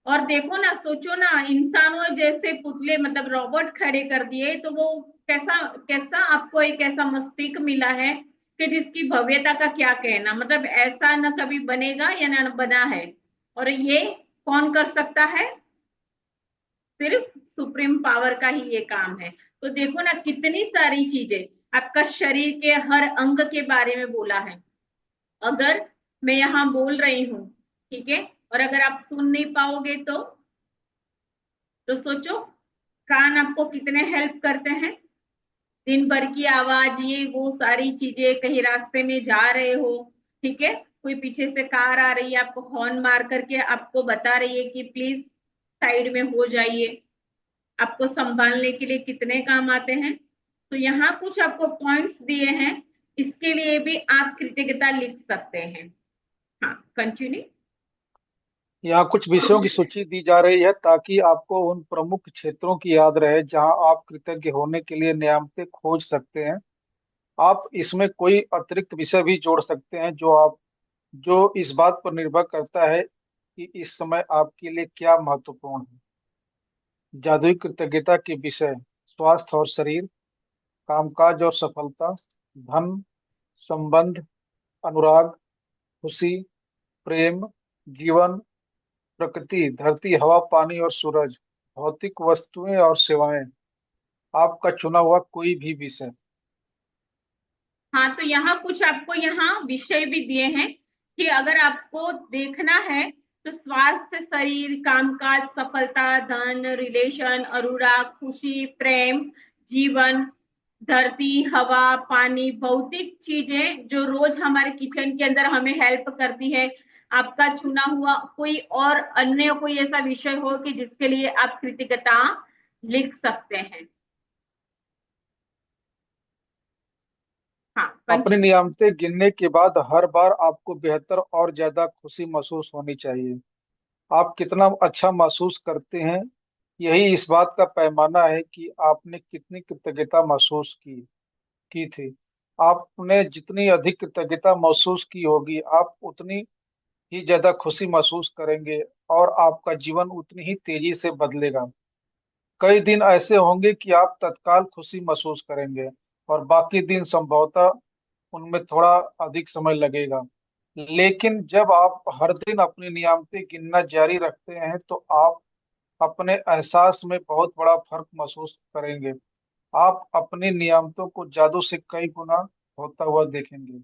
और देखो ना, सोचो ना, इंसानों जैसे पुतले, मतलब रोबोट खड़े कर दिए, तो वो कैसा कैसा आपको एक ऐसा मस्तिष्क मिला है कि जिसकी भव्यता का क्या कहना, मतलब ऐसा न कभी बनेगा या न बना है। और ये कौन कर सकता है? सिर्फ सुप्रीम पावर का ही ये काम है। तो देखो ना, कितनी सारी चीजें, आपका शरीर के हर अंग के बारे में बोला है। अगर मैं यहाँ बोल रही हूँ, ठीक है, और अगर आप सुन नहीं पाओगे तो सोचो, कान आपको कितने हेल्प करते हैं। दिन भर की आवाज, ये वो सारी चीजें, कहीं रास्ते में जा रहे हो, ठीक है, कोई पीछे से कार आ रही है, आपको हॉर्न मार करके आपको बता रही है कि प्लीज साइड में हो जाइए, आपको संभालने के लिए कितने काम आते हैं। तो यहाँ कुछ आपको पॉइंट्स दिए हैं, इसके लिए भी आप कृतज्ञता लिख सकते हैं। हाँ, कंटिन्यू। यहाँ कुछ विषयों की सूची दी जा रही है ताकि आपको उन प्रमुख क्षेत्रों की याद रहे जहाँ आप कृतज्ञ होने के लिए नियामतें खोज सकते हैं। आप इसमें कोई अतिरिक्त विषय भी जोड़ सकते हैं जो इस बात पर निर्भर करता है कि इस समय आपके लिए क्या महत्वपूर्ण है। जादुई कृतज्ञता के विषय: स्वास्थ्य और शरीर, कामकाज और सफलता, धन, संबंध, अनुराग, खुशी, प्रेम, जीवन, प्रकृति, धरती, हवा, पानी और सूरज, भौतिक वस्तुएं और सेवाएं। आपका चुना हुआ कोई भी विषय। हाँ, तो यहाँ कुछ आपको यहाँ विषय भी दिए हैं कि अगर आपको देखना है तो स्वास्थ्य, शरीर, कामकाज, सफलता, धन, रिलेशन, अनुराग, खुशी, प्रेम, जीवन, धरती, हवा, पानी, भौतिक चीजें जो रोज हमारे किचन के अंदर हमें हेल्प करती है। आपका चुना हुआ कोई और अन्य कोई ऐसा विषय हो कि जिसके लिए आप कृतज्ञता लिख सकते हैं। हाँ, अपनी कंटिन्यू। नियामतें गिनने के बाद हर बार आपको बेहतर और ज्यादा खुशी महसूस होनी चाहिए। आप कितना अच्छा महसूस करते हैं, यही इस बात का पैमाना है कि आपने कितनी कृतज्ञता महसूस की थी। आपने जितनी अधिक कृतज्ञता महसूस की होगी, आप उतनी ही ज्यादा खुशी महसूस करेंगे, और आपका जीवन उतनी ही तेजी से बदलेगा। कई दिन ऐसे होंगे कि आप तत्काल खुशी महसूस करेंगे और बाकी दिन संभवतः उनमें थोड़ा अधिक समय लगेगा। लेकिन जब आप हर दिन अपनी नियामतें गिनना जारी रखते हैं तो आप अपने एहसास में बहुत बड़ा फर्क महसूस करेंगे। आप अपनी नियामतों को जादू से कई गुना होता हुआ देखेंगे।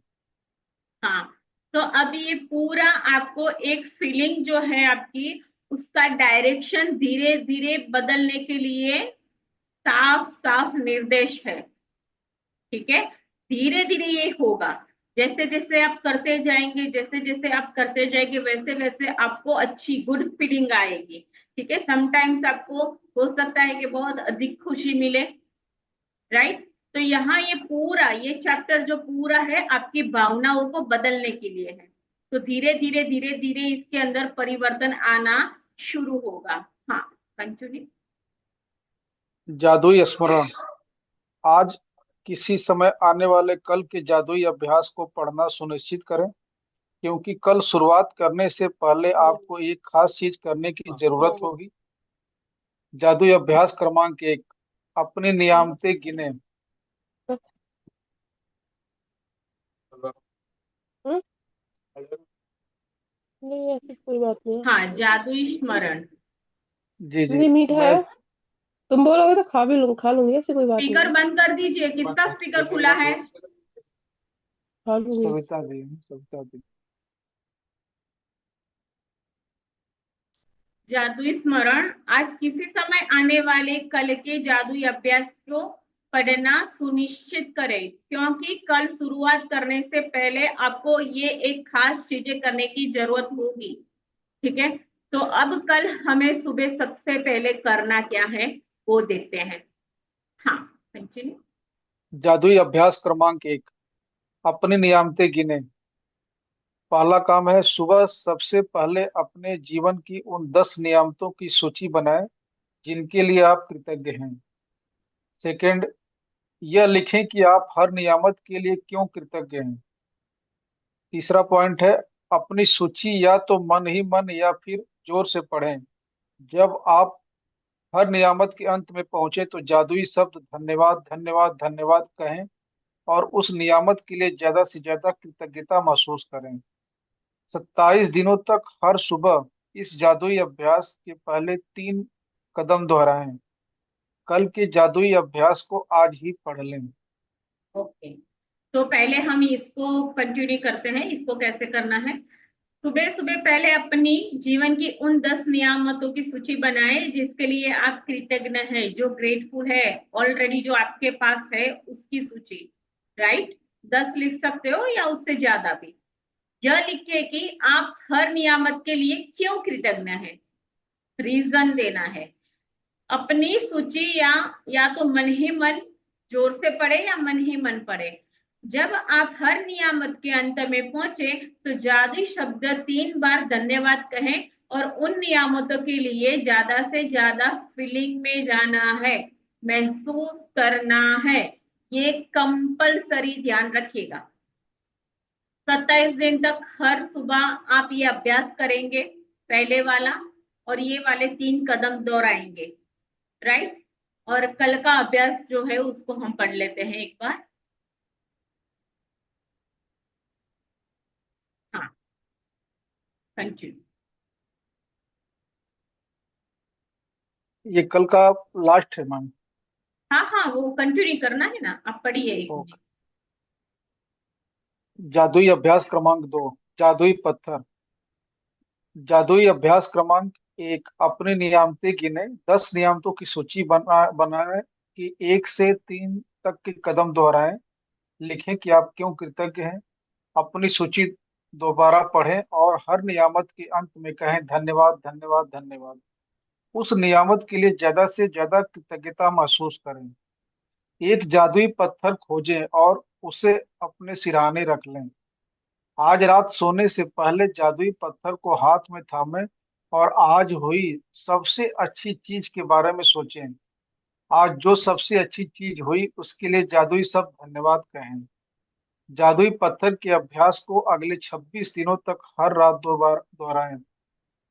हाँ, तो अब ये पूरा आपको एक फीलिंग जो है आपकी, उसका डायरेक्शन धीरे धीरे बदलने के लिए साफ साफ निर्देश है। ठीक है, धीरे धीरे ये होगा। जैसे जैसे आप करते जाएंगे, जैसे जैसे आप करते जाएंगे, वैसे वैसे आपको अच्छी गुड फीलिंग आएगी। ठीक है, समटाइम्स आपको हो सकता है कि बहुत अधिक खुशी मिले, राइट। तो यहाँ ये पूरा ये चैप्टर जो पूरा है आपकी भावनाओं को बदलने के लिए है। तो धीरे धीरे इसके अंदर परिवर्तन आना शुरू होगा। हाँ, कंटिन्यू। जादुई स्मरण। आज किसी समय आने वाले कल के जादुई अभ्यास को पढ़ना सुनिश्चित करें, क्योंकि कल शुरुआत करने से पहले आपको एक खास चीज करने की जरूरत होगी। जादुई अभ्यास क्रमांक 1, अपनी नियामतें गिने। नहीं ऐसी कोई बात नहीं है। हाँ, जादुई स्मरण। जी जी। नहीं मीठा मैं है, तुम बोलोगे तो खा लूंगी, ऐसी कोई बात नहीं स्पीकर है। बंद कर दीजिए, किसका स्पीकर खुला है? खा लूंगी। सविता दी। जादुई स्मरण। आज किसी समय आने वाले कल के जादुई अभ्यास को पढ़ना सुनिश्चित करें, क्योंकि कल शुरुआत करने से पहले आपको ये एक खास चीजें करने की जरूरत होगी। ठीक है, तो अब कल हमें सुबह सबसे पहले करना क्या है वो देखते हैं। हाँ, कंटिन्यू। जादुई अभ्यास क्रमांक 1, अपनी नियामतें गिने। पहला काम है, सुबह सबसे पहले अपने जीवन की उन 10 नियामतों की सूची बनाएं जिनके लिए आप कृतज्ञ हैं। सेकंड, यह लिखें कि आप हर नियामत के लिए क्यों कृतज्ञ हैं। तीसरा पॉइंट है, अपनी सूची या तो मन ही मन या फिर जोर से पढ़ें। जब आप हर नियामत के अंत में पहुंचे तो जादुई शब्द धन्यवाद धन्यवाद धन्यवाद कहें और उस नियामत के लिए ज्यादा से ज्यादा कृतज्ञता महसूस करें। 27 दिनों तक हर सुबह इस जादुई अभ्यास के पहले 3 कदम दोहराएं। कल के जादुई अभ्यास को आज ही पढ़ लें। ओके, तो पहले हम इसको कंटिन्यू करते हैं। इसको कैसे करना है? सुबह सुबह पहले अपनी जीवन की उन 10 नियामतों की सूची बनाए जिसके लिए आप कृतज्ञ हैं, जो ग्रेटफुल है, ऑलरेडी जो आपके पास है उसकी सूची। राइट, 10 लिख सकते हो या उससे ज्यादा भी। यह लिखिए कि आप हर नियामत के लिए क्यों कृतज्ञ हैं, रीजन देना है। अपनी सूची या तो मन ही मन जोर से पढ़े या मन ही मन पढ़े। जब आप हर नियामत के अंत में पहुंचे तो जादुई शब्द 3 बार धन्यवाद कहें और उन नियामतों के लिए ज्यादा से ज्यादा फीलिंग में जाना है, महसूस करना है। ये कंपलसरी ध्यान रखिएगा। 27 दिन तक हर सुबह आप ये अभ्यास करेंगे, पहले वाला, और ये वाले 3 कदम दोहराएंगे। राइट, और कल का अभ्यास जो है उसको हम पढ़ लेते हैं एक बार। हाँ, कंटिन्यू। ये कल का लास्ट है मैम। हाँ हाँ, वो कंटिन्यू करना है ना, आप पढ़िए एक ओके। मिनट। जादुई अभ्यास क्रमांक 2, जादुई पत्थर। जादुई अभ्यास क्रमांक 1, अपनी नियामतें गिने। 10 नियामतों की सूची बनाएं कि 1 से 3 तक के कदम दोहराएं। लिखें कि आप क्यों कृतज्ञ हैं। अपनी सूची दोबारा पढ़ें और हर नियामत के अंत में कहें धन्यवाद धन्यवाद धन्यवाद। उस नियामत के लिए ज्यादा से ज्यादा कृतज्ञता महसूस करें। एक जादुई पत्थर खोजें और उसे अपने सिरहाने रख लें। आज रात सोने से पहले जादुई पत्थर को हाथ में थामें और आज हुई सबसे अच्छी चीज के बारे में सोचें। आज जो सबसे अच्छी चीज हुई उसके लिए जादुई शब्द धन्यवाद कहें। जादुई पत्थर के अभ्यास को अगले 26 दिनों तक हर रात 2 बार दोहराएं।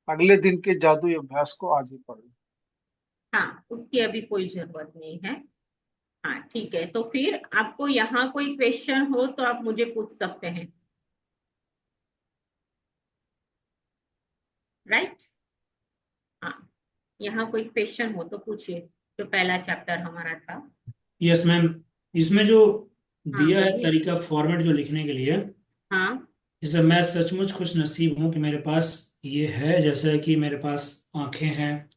अगले दिन के जादुई अभ्यास को आज ही पढ़ें। हाँ, उसकी अभी कोई जरूरत नहीं है। हाँ ठीक है, तो फिर आपको यहाँ कोई क्वेश्चन हो तो आप मुझे पूछ सकते हैं, राइट। हाँ, यहाँ कोई क्वेश्चन हो तो पूछिए, जो पहला चैप्टर हमारा था। Yes ma'am. इसमें जो हाँ दिया है बोलिए। तरीका फॉर्मेट जो लिखने के लिए, हाँ। जैसे मैं सचमुच खुश नसीब हूँ कि मेरे पास ये है, जैसे कि मेरे पास आंखें हैं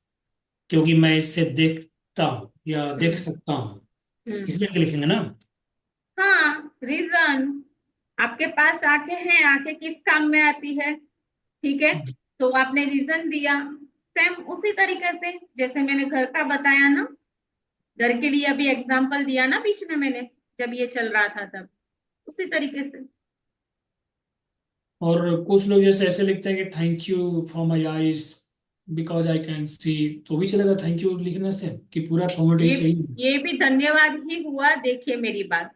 क्योंकि मैं इससे देखता हूँ या देख हम्म। सकता हूँ, हम्म। इसलिए लिखेंगे ना। हाँ, रीजन। आपके पास आंखें हैं, आंखें किस काम में आती है, ठीक है, तो आपने रीजन दिया। सेम उसी तरीके से जैसे मैंने घर का बताया ना, घर के लिए अभी एग्जांपल दिया ना बीच में मैंने, जब ये चल रहा था तब, उसी तरीके से। और कुछ लोग जैसे ऐसे लिखते हैं कि thank you for my eyes because I can see, तो भी चलेगा थैंक यू लिखने से, कि पूरा फॉर्मेट ही ये चाहिए। ये भी धन्यवाद ही हुआ। देखिए मेरी बात,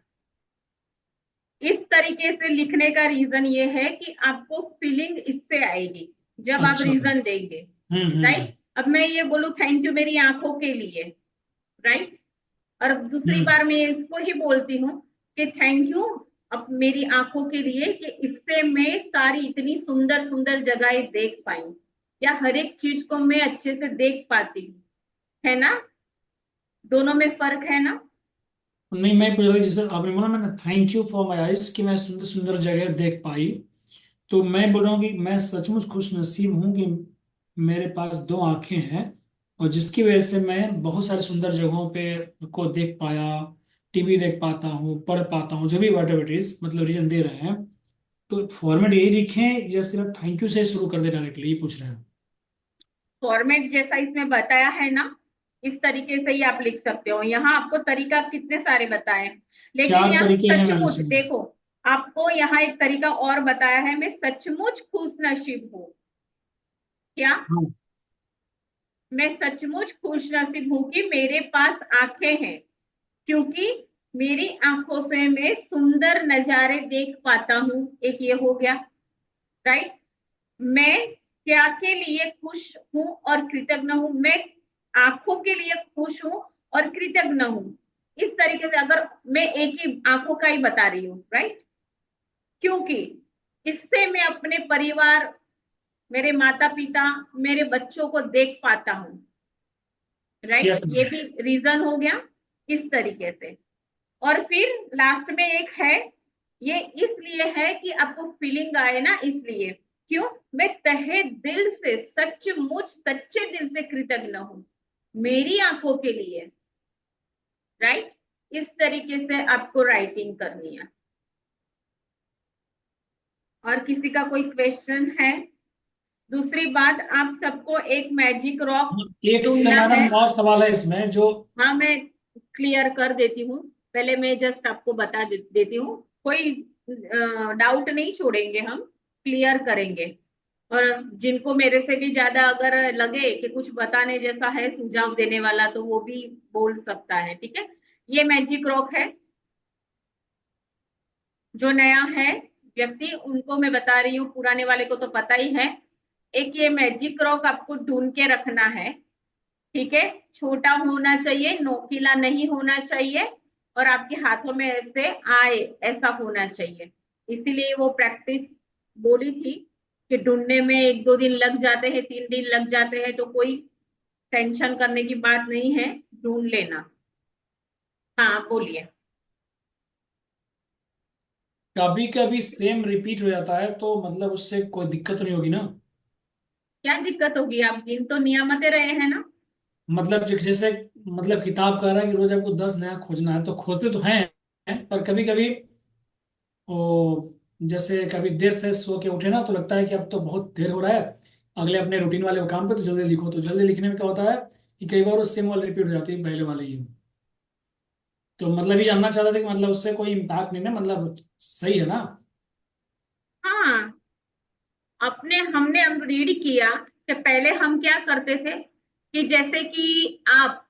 इस तरीके से लिखने का रीजन ये है कि आपको फीलिंग इससे आएगी जब आप अच्छा। रीजन देंगे, राइट। अब मैं ये बोलूं थैंक यू मेरी आंखों के लिए, राइट, और दूसरी हम्म। बार मैं इसको ही बोलती हूँ कि थैंक यू अब मेरी आंखों के लिए, कि इससे मैं सारी इतनी सुंदर सुंदर जगहें देख पाई, या हर एक चीज को मैं अच्छे से देख पाती हूँ, है ना, दोनों में फर्क है ना। नहीं, मैं पूछ रहा था, जैसे आपने बोला मैंने thank you for my eyes कि मैं सुंदर सुंदर जगह देख पाई, तो मैं बोल रहा हूँ कि मैं सचमुच खुश नसीब हूँ कि मेरे पास दो आंखें हैं, और जिसकी वजह से मैं बहुत सारी सुंदर जगहों पे को देख पाया, टीवी देख पाता हूँ, पढ़ पाता हूँ, जो भी वट एवर इट इज, मतलब रीजन दे रहे हैं। तो फॉर्मेट यही लिखें या सिर्फ थैंक यू से शुरू कर दे डायरेक्टली, ये पूछ रहे हैं। फॉर्मेट जैसा इसमें बताया है ना, इस तरीके से ही आप लिख सकते हो। यहाँ आपको तरीका कितने सारे बताए, लेकिन चार यहाँ तरीके हैं मैम सचमुच इसमें। देखो, आपको यहाँ एक तरीका और बताया है, मैं सचमुच खुश नसीब हूँ। क्या? हाँ। मैं सचमुच खुश नसीब हूँ कि मेरे पास आंखें हैं, क्योंकि मेरी आंखों से मैं सुंदर नजारे देख पाता हूँ, एक ये हो गया, राइट। मैं क्या के लिए खुश हूँ और कृतज्ञ हूँ, मैं आंखों के लिए खुश हूँ और कृतज्ञ हूँ। इस तरीके से अगर मैं एक ही आंखों का ही बता रही हूँ, राइट, क्योंकि इससे मैं अपने परिवार, मेरे माता पिता, मेरे बच्चों को देख पाता हूँ, राइट, यस ये मैम। भी रीजन हो गया इस तरीके से। और फिर लास्ट में एक है, ये इसलिए है कि आपको फीलिंग आए ना, इसलिए, क्यों, मैं तहे दिल से सचमुच सच्चे दिल से कृतज्ञ हूं मेरी आंखों के लिए, राइट। इस तरीके से आपको राइटिंग करनी है। और किसी का कोई क्वेश्चन है? दूसरी बात, आप सबको एक मैजिक रॉक एक से ढूंढना है। मैडम और सवाल है इसमें जो, हाँ, मैं क्लियर कर देती हूँ, पहले मैं जस्ट आपको बता देती हूँ, कोई डाउट नहीं छोड़ेंगे, हम क्लियर करेंगे। और जिनको मेरे से भी ज्यादा अगर लगे कि कुछ बताने जैसा है, सुझाव देने वाला, तो वो भी बोल सकता है, ठीक है। ये मैजिक रॉक है, जो नया है व्यक्ति उनको मैं बता रही हूँ, पुराने वाले को तो पता ही है। एक ये मैजिक रॉक आपको ढूंढ के रखना है, ठीक है, छोटा होना चाहिए, नोकीला नहीं होना चाहिए, और आपके हाथों में ऐसे आए, ऐसा होना चाहिए। इसीलिए वो प्रैक्टिस बोली थी कि ढूंढने में 1-2 दिन लग जाते हैं, 3 दिन लग जाते हैं, तो कोई टेंशन करने की बात नहीं है, ढूंढ लेना। हाँ बोलिए। कभी कभी सेम रिपीट हो जाता है, तो मतलब उससे कोई दिक्कत नहीं होगी ना। क्या दिक्कत होगी, आप गिन तो नियामतें रहे हैं ना। मतलब जैसे, मतलब किताब कह रहा है कि रोज आपको 10 नया खोजना है, तो खोजते तो हैं, पर कभी कभी वो, जैसे कभी देर से सो के उठे ना, तो लगता है कि अब तो बहुत देर हो रहा है अगले अपने रूटीन वाले काम पे, तो जल्दी लिखो। तो जल्दी लिखने में क्या होता है कि कई बार वो सेम वाली रिपीट हो जाती है पहले वाली ही। तो मतलब ये जानना चाह रहा था कि मतलब उससे कोई इम्पैक्ट नहीं ना, मतलब सही है ना। हाँ, अपने हमने अब रीड किया कि पहले हम क्या करते थे, कि जैसे कि आप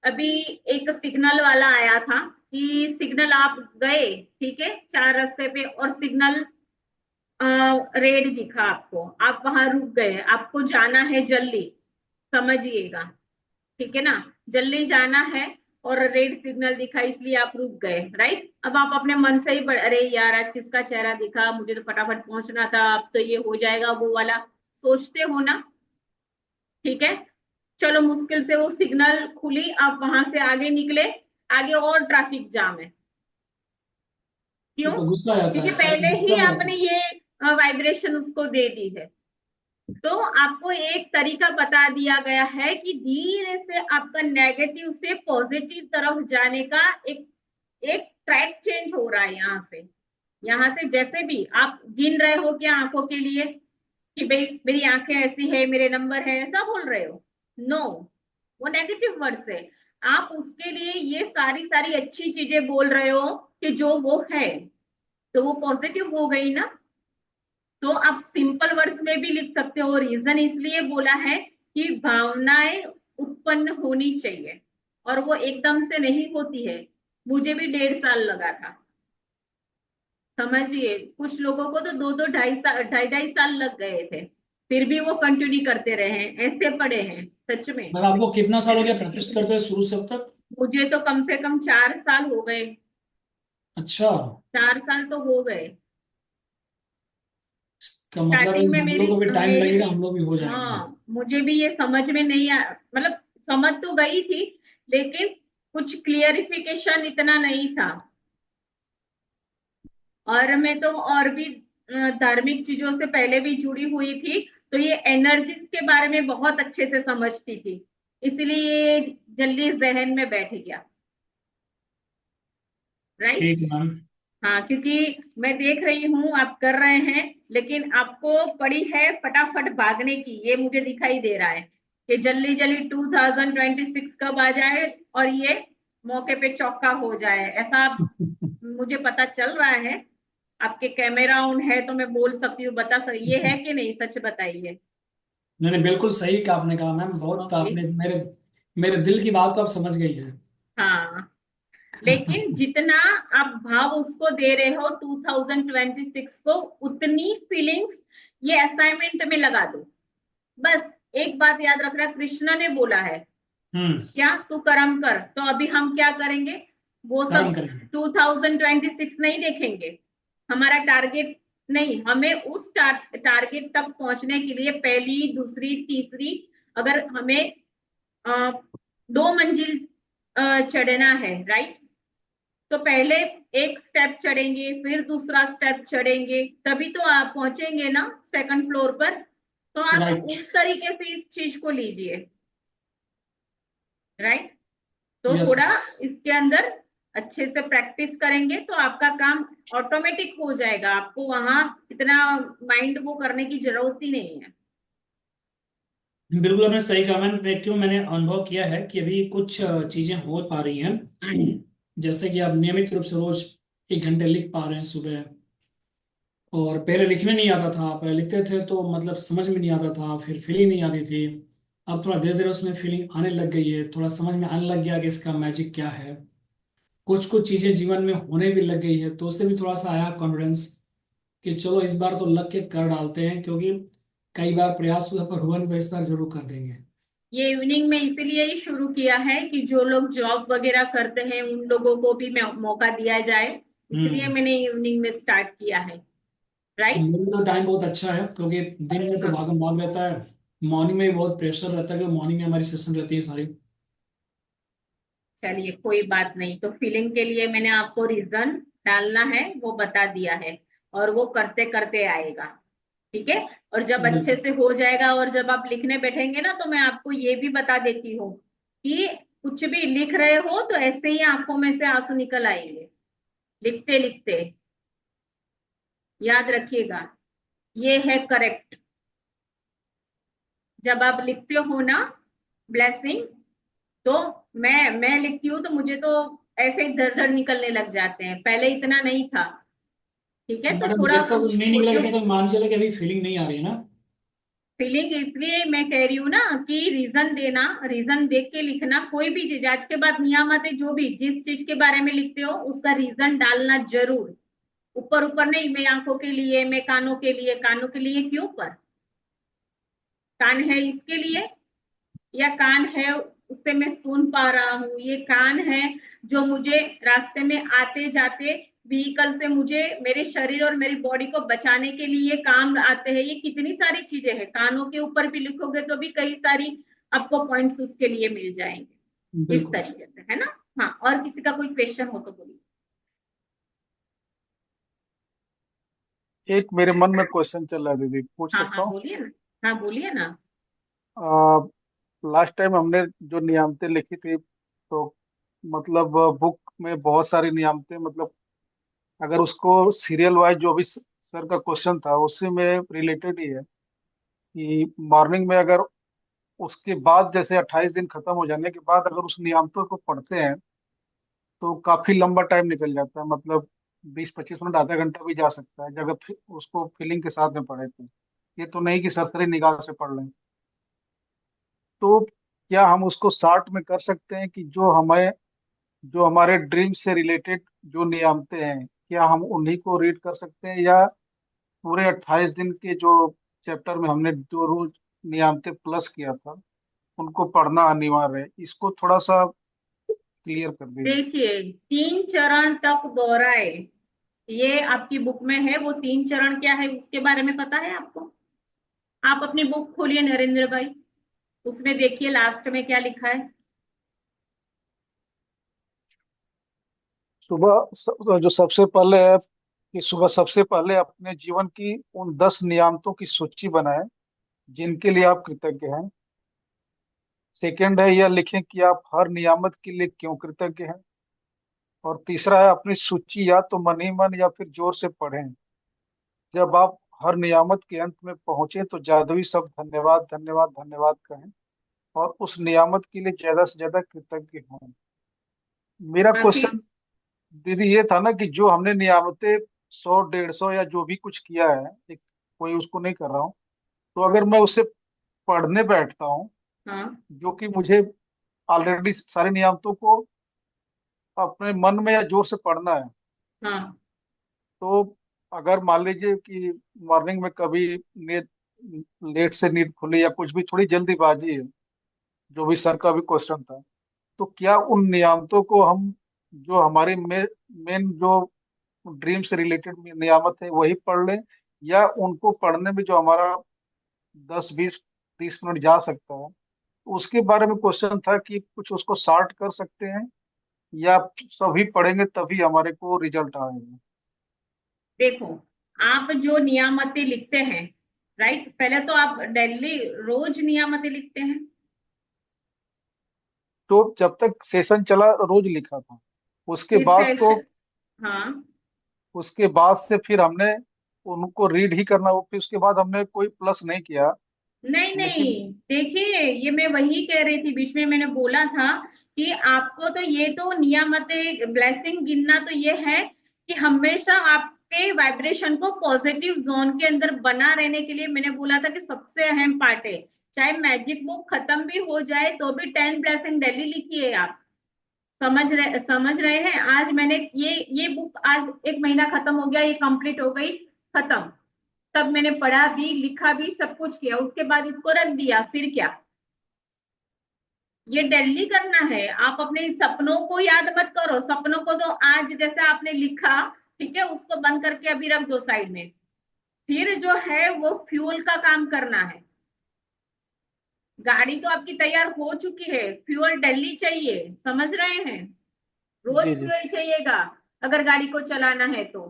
अभी, एक सिग्नल वाला आया था, कि सिग्नल आप गए, ठीक है, 4 रास्ते पे, और सिग्नल रेड दिखा आपको, आप वहां रुक गए, आपको जाना है जल्दी, समझिएगा, ठीक है ना, जल्दी जाना है और रेड सिग्नल दिखा इसलिए आप रुक गए, राइट। अब आप अपने मन से ही अरे यार आज किसका चेहरा दिखा, मुझे तो फटाफट पहुंचना था, अब तो ये हो जाएगा वो वाला सोचते हो ना। ठीक है, चलो मुश्किल से वो सिग्नल खुली, आप वहां से आगे निकले, आगे और ट्रैफिक जाम है। क्यों? तो गुस्सा आ जाता क्योंकि है, पहले ही डिस्टर्ब हो जाता आपने ये वाइब्रेशन उसको दे दी है। तो आपको एक तरीका बता दिया गया है कि धीरे से आपका नेगेटिव से पॉजिटिव तरफ जाने का एक एक ट्रैक चेंज हो रहा है। यहाँ से जैसे भी आप गिन रहे हो क्या आंखों के लिए कि भाई मेरी आंखें ऐसी है, मेरे नंबर है, ऐसा बोल रहे हो? नो, वो नेगेटिव वर्ड्स है। आप उसके लिए ये सारी सारी अच्छी चीजें बोल रहे हो कि जो वो है, तो वो पॉजिटिव हो गई ना। तो आप सिंपल वर्ड्स में भी लिख सकते हो। रीजन इसलिए बोला है कि भावनाएं उत्पन्न होनी चाहिए और वो एकदम से नहीं होती है। मुझे भी 1.5 साल लगा था, समझिए। कुछ लोगों को तो 2-2 2.5 साल 2.5 2.5 साल लग गए थे, फिर भी वो कंटिन्यू करते रहे हैं, ऐसे पड़े हैं सच में। है। आपको कितना साल हो गया प्रैक्टिस करते हैं शुरू से अब तक? मुझे तो कम से कम 4 साल हो गए। अच्छा, 4 साल तो हो गए। इसका मतलब है स्टार्टिंग में हम लोग को भी टाइम मेरी लगेगा, भी, हम लोग भी हो जाएंगे। हाँ मुझे भी ये समझ में नहीं आ, मतलब समझ तो गई थी, लेकिन कुछ क्लियरिफिकेशन इतना नहीं था। और मैं तो और भी धार्मिक चीजों से पहले भी जुड़ी हुई थी, तो ये एनर्जीज के बारे में बहुत अच्छे से समझती थी, इसलिए ये जल्दी जहन में बैठ गया, राइट। ठीक है मैम। हाँ, क्योंकि मैं देख रही हूँ आप कर रहे हैं, लेकिन आपको पड़ी है फटाफट भागने की, ये मुझे दिखाई दे रहा है कि जल्दी जल्दी 2026 कब आ जाए और ये मौके पे चौका हो जाए, ऐसा मुझे पता चल रहा है। आपके कैमरा ऑन है तो मैं बोल सकती हूँ, बता सकती, ये है कि नहीं, सच बताइए। नहीं नहीं, बिल्कुल सही कहा आपने, कहा मैम, बहुत ओके। आपने मेरे मेरे दिल की बात को आप समझ गई है। हाँ, लेकिन जितना आप भाव उसको दे रहे हो 2026 को, उतनी फीलिंग्स ये असाइनमेंट में लगा दो। बस एक बात याद रखना, कृष्ण ने बोला है हम्म। क्या, तू कर्म कर। तो अभी हम क्या करेंगे, वो कर्म सब करेंगे। 2026 नहीं देखेंगे। हमारा टारगेट नहीं, हमें उस टारगेट तक पहुंचने के लिए पहली दूसरी तीसरी, अगर हमें 2 मंजिल चढ़ना है, राइट, तो पहले एक स्टेप चढ़ेंगे, फिर दूसरा स्टेप चढ़ेंगे, तभी तो आप पहुंचेंगे ना सेकंड फ्लोर पर। तो आप राइट। उस तरीके से इस चीज को लीजिए, राइट। तो यस। थोड़ा इसके अंदर अच्छे से प्रैक्टिस करेंगे तो आपका काम ऑटोमेटिक हो जाएगा, आपको वहां इतना माइंड वो करने की जरूरत ही नहीं है। बिल्कुल आपने सही कहा मैम। क्यों, मैंने अनुभव किया है कि अभी कुछ चीजें हो पा रही हैं। जैसे कि आप नियमित रूप से रोज 1 घंटे लिख पा रहे हैं सुबह। और पहले लिखने नहीं आता था, पहले लिखते थे तो मतलब समझ में नहीं आता था, फिर फीलिंग नहीं आती थी। अब थोड़ा धीरे धीरे उसमें फीलिंग आने लग गई है, थोड़ा समझ में आने लग गया कि इसका मैजिक क्या है। कुछ कुछ चीजें जीवन में होने भी लग गई है, तो उससे भी थोड़ा सा आया कॉन्फिडेंस कि चलो इस बार तो लग के कर डालते हैं, क्योंकि कई बार प्रयास हुआ पर हुआ नहीं, पर इस बार जरूर कर देंगे। ये इवनिंग में इसीलिए ही शुरू किया है कि जो लोग जॉब वगैरह करते हैं उन लोगों को भी मौका दिया जाए, इसलिए हम्म। मैंने इवनिंग में स्टार्ट किया है, राइट। मेरे लिए तो टाइम बहुत अच्छा है, क्योंकि दिन में तो हाँ, भागम भाग रहता है। मॉर्निंग में भी बहुत प्रेशर रहता है, कि मॉर्निंग में हमारी सेशन रहती है सारी। चलिए कोई बात नहीं, तो फीलिंग के लिए मैंने आपको रीजन डालना है वो बता दिया है, और वो करते करते आएगा, ठीक है। और जब अच्छे बिल्कुल। से हो जाएगा और जब आप लिखने बैठेंगे ना, तो मैं आपको ये भी बता देती हूँ कि कुछ भी लिख रहे हो तो ऐसे ही आंखों में से आंसू निकल आएंगे लिखते लिखते, याद रखिएगा, ये है करेक्ट। जब आप लिखते हो ना ब्लेसिंग, तो मैं लिखती हूँ तो मुझे तो ऐसे ही धर धर निकलने लग जाते हैं, पहले इतना नहीं था, ठीक है। तो मैडम थोड़ा जब तक कुछ नहीं निकलेगा तब तक मान चले कि अभी फीलिंग नहीं आ रही है ना। फीलिंग, इसलिए मैं कह रही हूँ ना कि रीजन देना, रीजन देख के लिखना। कोई भी चीज आज के बाद नियामत है, जो भी जिस चीज के बारे में लिखते हो उसका रीजन डालना जरूर। ऊपर ऊपर नहीं, मैं आंखों के लिए, मैं कानों के लिए, कानों के लिए क्यों पर, कान है इसके लिए, या कान है उससे मैं सुन पा रहा हूँ, ये कान है जो मुझे रास्ते में आते जाते व्हीकल से मुझे मेरे शरीर और मेरी बॉडी को बचाने के लिए काम आते हैं। ये कितनी सारी चीजें हैं, कानों के ऊपर भी लिखोगे तो भी कई सारी आपको पॉइंट्स उसके लिए मिल जाएंगे इस बिल्कुल। तरीके से, है ना। हाँ, और किसी का कोई क्वेश्चन हो तो बोलिए। एक मेरे मन में क्वेश्चन चल रहा है दीदी, पूछ हाँ सकता हाँ हूँ? बोलिए ना। हाँ बोलिए ना। लास्ट टाइम हमने जो नियामतें लिखी थी, तो मतलब बुक में बहुत सारी नियामतें, मतलब अगर उसको सीरियल वाइज जो भी सर का क्वेश्चन था उसी में रिलेटेड ही है कि मॉर्निंग में अगर उसके बाद जैसे 28 दिन खत्म हो जाने के बाद अगर उस नियामतों को पढ़ते हैं तो काफी लंबा टाइम निकल जाता है, मतलब 20-25 मिनट, आधा घंटा भी जा सकता है अगर उसको फीलिंग के साथ में पढ़े तो। ये तो नहीं कि सरसरी निगाह से पढ़ लें। तो क्या हम उसको शार्ट में कर सकते हैं कि जो हमारे ड्रीम से रिलेटेड जो नियामतें हैं, क्या हम उन्हीं को रीड कर सकते हैं, या पूरे 28 दिन के जो चैप्टर में हमने जो रोज नियामतें प्लस किया था उनको पढ़ना अनिवार्य है? इसको थोड़ा सा क्लियर कर दीजिए। देखिए, 3 चरण तक दोहराए, ये आपकी बुक में है। वो 3 चरण क्या है उसके बारे में पता है आपको? आप अपनी बुक खोलिए नरेंद्र भाई, उसमें देखिए लास्ट में क्या लिखा है। जो सबसे पहले है कि सुबह सबसे पहले अपने जीवन की उन 10 नियामतों की सूची बनाएं जिनके लिए आप कृतज्ञ हैं। सेकंड है, यह लिखें कि आप हर नियामत के लिए क्यों कृतज्ञ हैं। और तीसरा है, अपनी सूची या तो मन ही मन या फिर जोर से पढ़ें। जब आप हर नियामत के अंत में पहुंचे तो जादुई शब्द धन्यवाद धन्यवाद धन्यवाद कहें और उस नियामत के लिए ज्यादा से ज्यादा कृतज्ञ हों। मेरा हाँ क्वेश्चन फिर। दीदी ये था ना कि जो हमने नियामतें 100-150 या जो भी कुछ किया है, एक कोई उसको नहीं कर रहा हूँ, तो हाँ अगर मैं उसे पढ़ने बैठता हूँ, हाँ जो कि मुझे ऑलरेडी सारी नियामतों को अपने मन में या जोर से पढ़ना है, हाँ तो अगर मान लीजिए कि मॉर्निंग में कभी नींद लेट से नींद खुली या कुछ भी थोड़ी जल्दीबाजी है, जो भी सर का भी क्वेश्चन था, तो क्या उन नियामतों को हम जो हमारी मेन जो ड्रीम से रिलेटेड नियामत है वही पढ़ लें, या उनको पढ़ने में जो हमारा 10-20-30 मिनट जा सकता है, उसके बारे में क्वेश्चन था कि कुछ उसको शार्ट कर सकते हैं या सभी पढ़ेंगे तभी हमारे को रिजल्ट आएगा? देखो, आप जो नियामतें लिखते हैं, राइट, पहले तो आप डेली रोज नियामतें लिखते हैं। तो जब तक सेशन चला रोज लिखा था, उसके फिर बाद तो सेशन। हाँ। उसके बाद से फिर हमने उनको रीड ही करना, फिर उसके बाद हमने कोई प्लस नहीं किया। नहीं लेकिन नहीं, देखिए, ये मैं वही कह रही थी, बीच में मैंने बोला था कि आपको तो ये तो नियामत ब्लेसिंग गिनना तो ये है कि हमेशा आपके वाइब्रेशन को पॉजिटिव जोन के अंदर बना रहने के लिए मैंने बोला था कि सबसे अहम पार्ट है। चाहे मैजिक बुक खत्म भी हो जाए तो भी 10 ब्लेसिंग डेली लिखिए आप। समझ रहे हैं? आज मैंने ये बुक आज 1 महीना खत्म हो गया, ये कंप्लीट हो गई, खत्म। तब मैंने पढ़ा भी, लिखा भी, सब कुछ किया, उसके बाद इसको रख दिया, फिर क्या? ये डेली करना है। आप अपने सपनों को याद मत करो, सपनों को तो आज जैसे आपने लिखा, ठीक है, उसको बंद करके अभी रख दो साइड में। फिर जो है वो फ्यूल का काम करना है। गाड़ी तो आपकी तैयार हो चुकी है, फ्यूल डेली चाहिए, समझ रहे हैं? रोज जी जी। फ्यूल चाहिएगा अगर गाड़ी को चलाना है तो।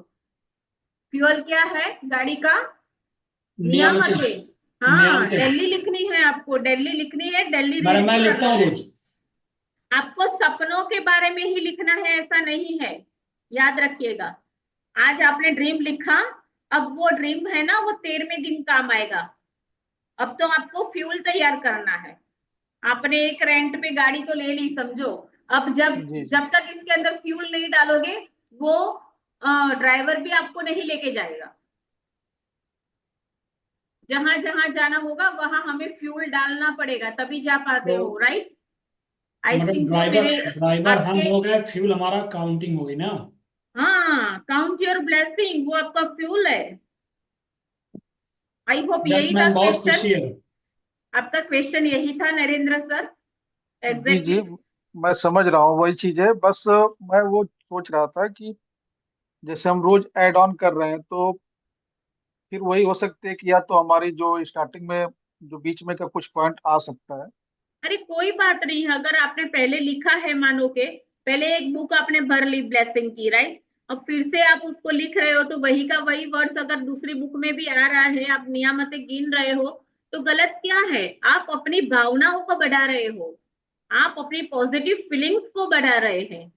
फ्यूल क्या है गाड़ी का? नियमित। नियामत है। हाँ, नियमित। डेली लिखनी है आपको, डेली लिखनी है, डेली मैडम रीड मैं भी लिखता करना हूँ है। रोज। आपको सपनों के बारे में ही लिखना है ऐसा नहीं है, याद रखिएगा। आज आपने ड्रीम लिखा, अब वो ड्रीम है ना, वो 13वें दिन काम आएगा। अब तो आपको फ्यूल तैयार करना है। आपने एक रेंट पे गाड़ी तो ले ली समझो, अब जब जी जी। जब तक इसके अंदर फ्यूल नहीं डालोगे, वो ड्राइवर भी आपको नहीं लेके जाएगा। जहां जहां जाना होगा वहां हमें फ्यूल डालना पड़ेगा, तभी जा पाते तो हो, राइट। आई मतलब थिंक सो ड्राइवर मेरे ड्राइवर हम आपके। हो गए, फ्यूल हमारा काउंटिंग होगी ना। हाँ, काउंट योर ब्लेसिंग, वो आपका फ्यूल है। आई होप यस यही था मैम, बहुत क्वेश्चन। खुशी है। आपका क्वेश्चन यही था नरेंद्र सर। जी जी, एग्जैक्टली। मैं समझ रहा हूँ, वही चीज है। बस मैं वो सोच रहा था कि जैसे हम रोज ऐड ऑन कर रहे हैं, तो फिर वही हो सकते है कि या तो हमारी जो स्टार्टिंग में जो बीच में का कुछ पॉइंट आ सकता है। अरे कोई बात नहीं, अगर आपने पहले लिखा है, मानो के पहले एक बुक आपने भर ली ब्लेसिंग की, राइट, अब फिर से आप उसको लिख रहे हो, तो वही का वही वर्ड्स अगर दूसरी बुक में भी आ रहा है, आप नियामतें गिन रहे हो, तो गलत क्या है? आप अपनी भावनाओं को बढ़ा रहे हो, आप अपनी पॉजिटिव फीलिंग्स को बढ़ा रहे हैं,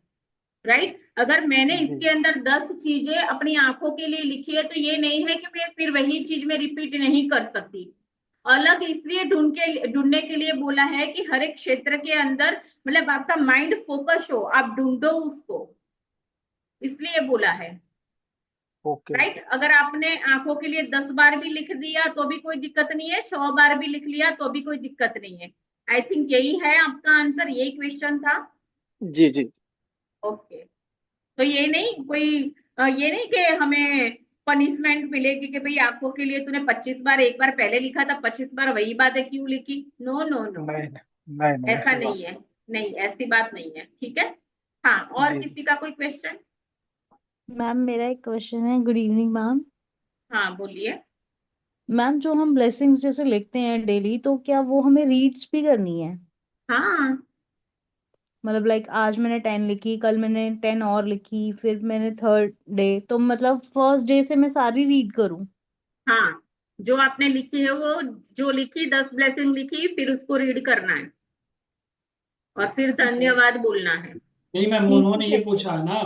राइट। अगर मैंने जी इसके अंदर 10 चीजें अपनी आंखों के लिए लिखी है, तो ये नहीं है कि मैं फिर वही चीज में रिपीट नहीं कर सकती। अलग इसलिए ढूंढने के लिए बोला है कि हर एक क्षेत्र के अंदर मतलब आपका माइंड फोकस हो, आप ढूंढो उसको, इसलिए बोला है, ओके राइट। अगर आपने आंखों के लिए 10 बार भी लिख दिया तो भी कोई दिक्कत नहीं है, 100 बार भी लिख लिया तो भी कोई दिक्कत नहीं है। आई थिंक यही है आपका आंसर, यही क्वेश्चन था। जी जी। ओके। तो ये नहीं कोई ये नहीं कि हमें पनिशमेंट मिलेगी कि भाई आंखों के लिए तूने 25 बार एक बार पहले लिखा था, 25 बार वही बातें क्यों लिखी? नो नो नो, नहीं नहीं नहीं, ऐसा ऐसी बात नहीं है। नहीं, ऐसी बात नहीं है, ठीक है। हाँ, और जी जी। किसी का कोई क्वेश्चन? मैम मेरा एक क्वेश्चन है। Good evening ma'am. हाँ बोलिए। मैम जो हम ब्लेसिंग्स जैसे लिखते हैं डेली, तो क्या वो हमें रीड्स भी करनी है? हाँ मतलब लाइक आज मैंने 10 लिखी, कल मैंने 10 और लिखी, फिर मैंने थर्ड डे, तो मतलब फर्स्ट डे से मैं सारी रीड करूं? हाँ, जो आपने लिखी है वो, जो लिखी 10 ब्लेसिंग लिखी, फिर उसको रीड करना है और फिर धन्यवाद बोलना है। नहीं मैम, ठीक उन्होंने ये है। पूछा है ना,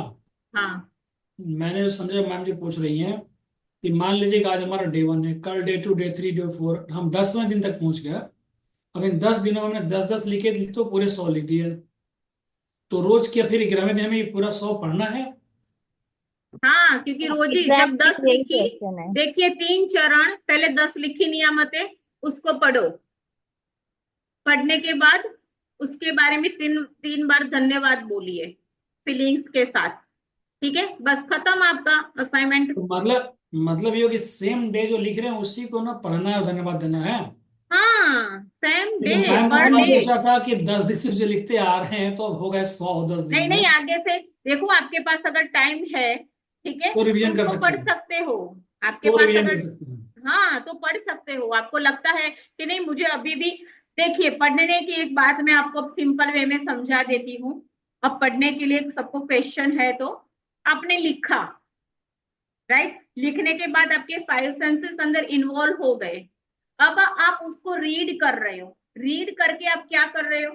हाँ मैंने जो समझा मैम जो पूछ रही हैं कि मान लीजिए कि आज हमारा डे 1 है, कल डे 2, डे 3, डे 4, हम 10वें दिन तक पहुंच गए। अब इन 10 दिनों में हमने 10-10 लिखे, तो पूरे 100 लिख दिए। तो रोज क्या फिर 11वें दिन में ये पूरा 100 पढ़ना है? हाँ, क्योंकि रोजी जब एग्जैक्टली 10 यही लिखी, क्वेश्चन है। देखिए 3 चरण, पहले 10 लिखी नियामतें, उसको पढ़ो, पढ़ने के बाद उसके बारे में तीन तीन बार धन्यवाद बोलिए फीलिंग्स के साथ, ठीक है, बस खत्म आपका असाइनमेंट। तो मतलब ये हो कि सेम डे जो लिख रहे हैं उसी को ना पढ़ना है और धन्यवाद देना है। हाँ, सेम डे, लेकिन मैम ने पर सवाल डे। पूछा था कि 10 दिन से जो लिखते आ रहे हैं, तो अब हो गए 100 10 दिन नहीं नहीं, में। आगे से देखो, आपके पास अगर टाइम है, ठीक है, तो तो रिवीजन कर उसको सकते पढ़ हैं। सकते हो। आपके तो पास रिवीजन कर अगर, सकते हैं। हाँ, तो पढ़ सकते हो। आपको लगता है कि नहीं मुझे अभी भी, देखिए पढ़ने की एक बात मैं आपको अब सिंपल वे में समझा देती हूँ। अब पढ़ने के लिए सबको क्वेश्चन है, तो आपने लिखा, राइट, लिखने के बाद आपके 5 सेंसेस अंदर इन्वॉल्व हो गए। अब आप उसको रीड कर रहे हो, रीड करके आप क्या कर रहे हो?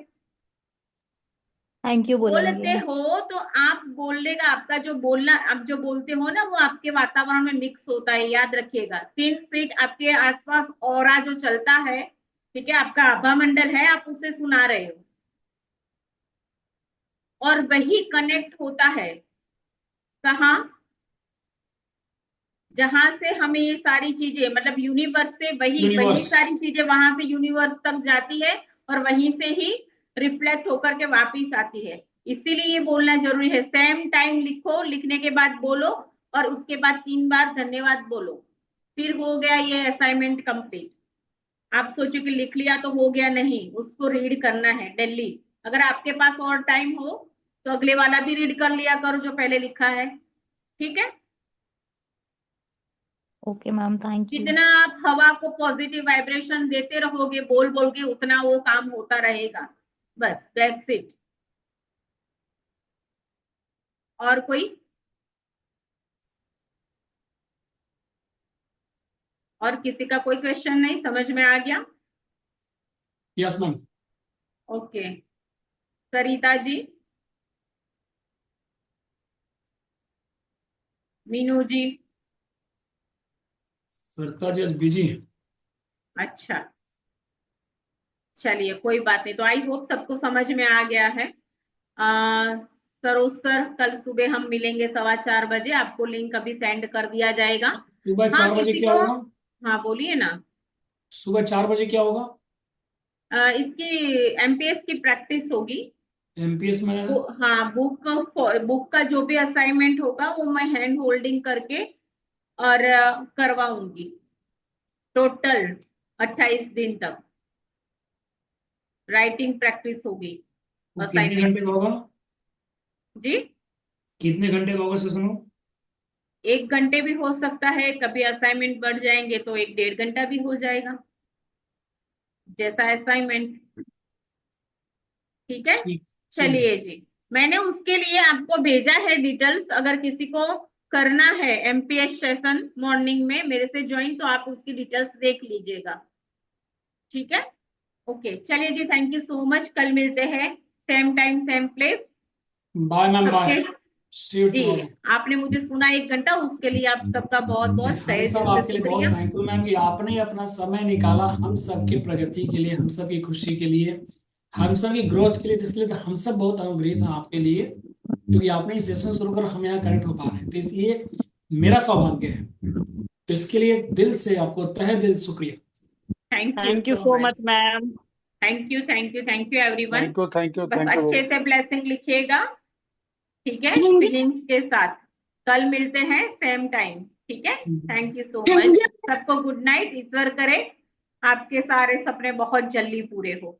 थैंक यू बोलते बोलेंगे। हो, तो आप बोलने का, आपका जो बोलना, आप जो बोलते हो ना, वो आपके वातावरण में मिक्स होता है, याद रखिएगा। 3 फीट आपके आसपास ऑरा जो चलता है, ठीक है, आपका आभा मंडल है, आप उसे सुना रहे हो, और वही कनेक्ट होता है कहाँ? जहां से हमें ये सारी चीजें, मतलब यूनिवर्स से वही वही यूनिवर्स। सारी चीजें वहां से यूनिवर्स तक जाती है, और वहीं से ही रिफ्लेक्ट होकर के वापिस आती है। इसीलिए ये बोलना जरूरी है, सेम टाइम लिखो, लिखने के बाद बोलो, और उसके बाद 3 बार धन्यवाद बोलो, फिर हो गया ये असाइनमेंट कंप्लीट। आप सोचो कि लिख लिया तो हो गया, नहीं, उसको रीड करना है डेली। अगर आपके पास और टाइम हो, तो अगले वाला भी रीड कर लिया करो जो पहले लिखा है, ठीक है। Okay ma'am, thank you. जितना आप हवा को पॉजिटिव वाइब्रेशन देते रहोगे बोल बोल के, उतना वो काम होता रहेगा, बस दैट्स इट। और कोई? और किसी का कोई क्वेश्चन नहीं, समझ में आ गया? Yes ma'am. Okay, Sarita ji, Meenu जी। सरिता जी आज बिजी हैं। अच्छा, चलिए कोई बात नहीं, तो आई होप सबको समझ में आ गया है। सरोज सर, कल सुबह हम मिलेंगे 4:15 बजे, आपको लिंक अभी सेंड कर दिया जाएगा। सुबह हाँ, 4 बजे किसी क्या को, होगा? हाँ बोलिए ना। सुबह 4 बजे क्या होगा? इसकी एमपीएस की प्रैक्टिस होगी। एमपीएस में? हाँ, बुक का जो भी असाइनमेंट होगा वो मैं हैंड होल्डिंग करके और करवाऊंगी, टोटल 28 दिन तक राइटिंग प्रैक्टिस होगी। तो कितने असाइनमेंट। घंटे का होगा? जी, कितने घंटे का होगा सेशन वो? 1 घंटे भी हो सकता है, कभी असाइनमेंट बढ़ जाएंगे तो 1 डेढ़ घंटा भी हो जाएगा, जैसा असाइनमेंट। ठीक है, ठीक। ठीक है। चलिए जी। मैंने उसके लिए आपको भेजा है डिटेल्स, अगर किसी को करना है एमपीएस सेशन मॉर्निंग में मेरे से ज्वाइन, तो आप उसकी डिटेल्स देख लीजिएगा। ठीक है, ओके, चलिए जी, थैंक यू सो मच। कल मिलते हैं, same time same place. Bye ma'am, bye. सबके सी यू जी, टुमारो। आपने मुझे सुना 1 घंटा, उसके लिए आप सबका बहुत बहुत हम तहे सब दिल से आपके लिए शुक्रिया। बहुत थैंकफुल मैम कि आपने अपना समय निकाला हम सबकी प्रगति के लिए, हम सबकी खुशी के लिए, हम सबकी ग्रोथ के लिए, जिसके लिए तो हम सब बहुत अनुग्रहित हैं आपके लिए, क्योंकि आपने ये सेशन शुरू कर हम यहाँ कनेक्ट हो पा रहे हैं, तो इसलिए मेरा सौभाग्य है। तो इसके लिए दिल से आपको तहे दिल शुक्रिया। Thank you thank you so so much. Much ma'am. Thank you, thank you, thank you everyone. Thank you, thank you, बस थैंक यू। अच्छे से ब्लेसिंग लिखिएगा, ठीक है, फीलिंग्स के साथ। कल मिलते हैं सेम टाइम, ठीक है। थैंक यू सो मच, सबको गुड नाइट। ईश्वर करे आपके सारे सपने बहुत जल्दी पूरे हो।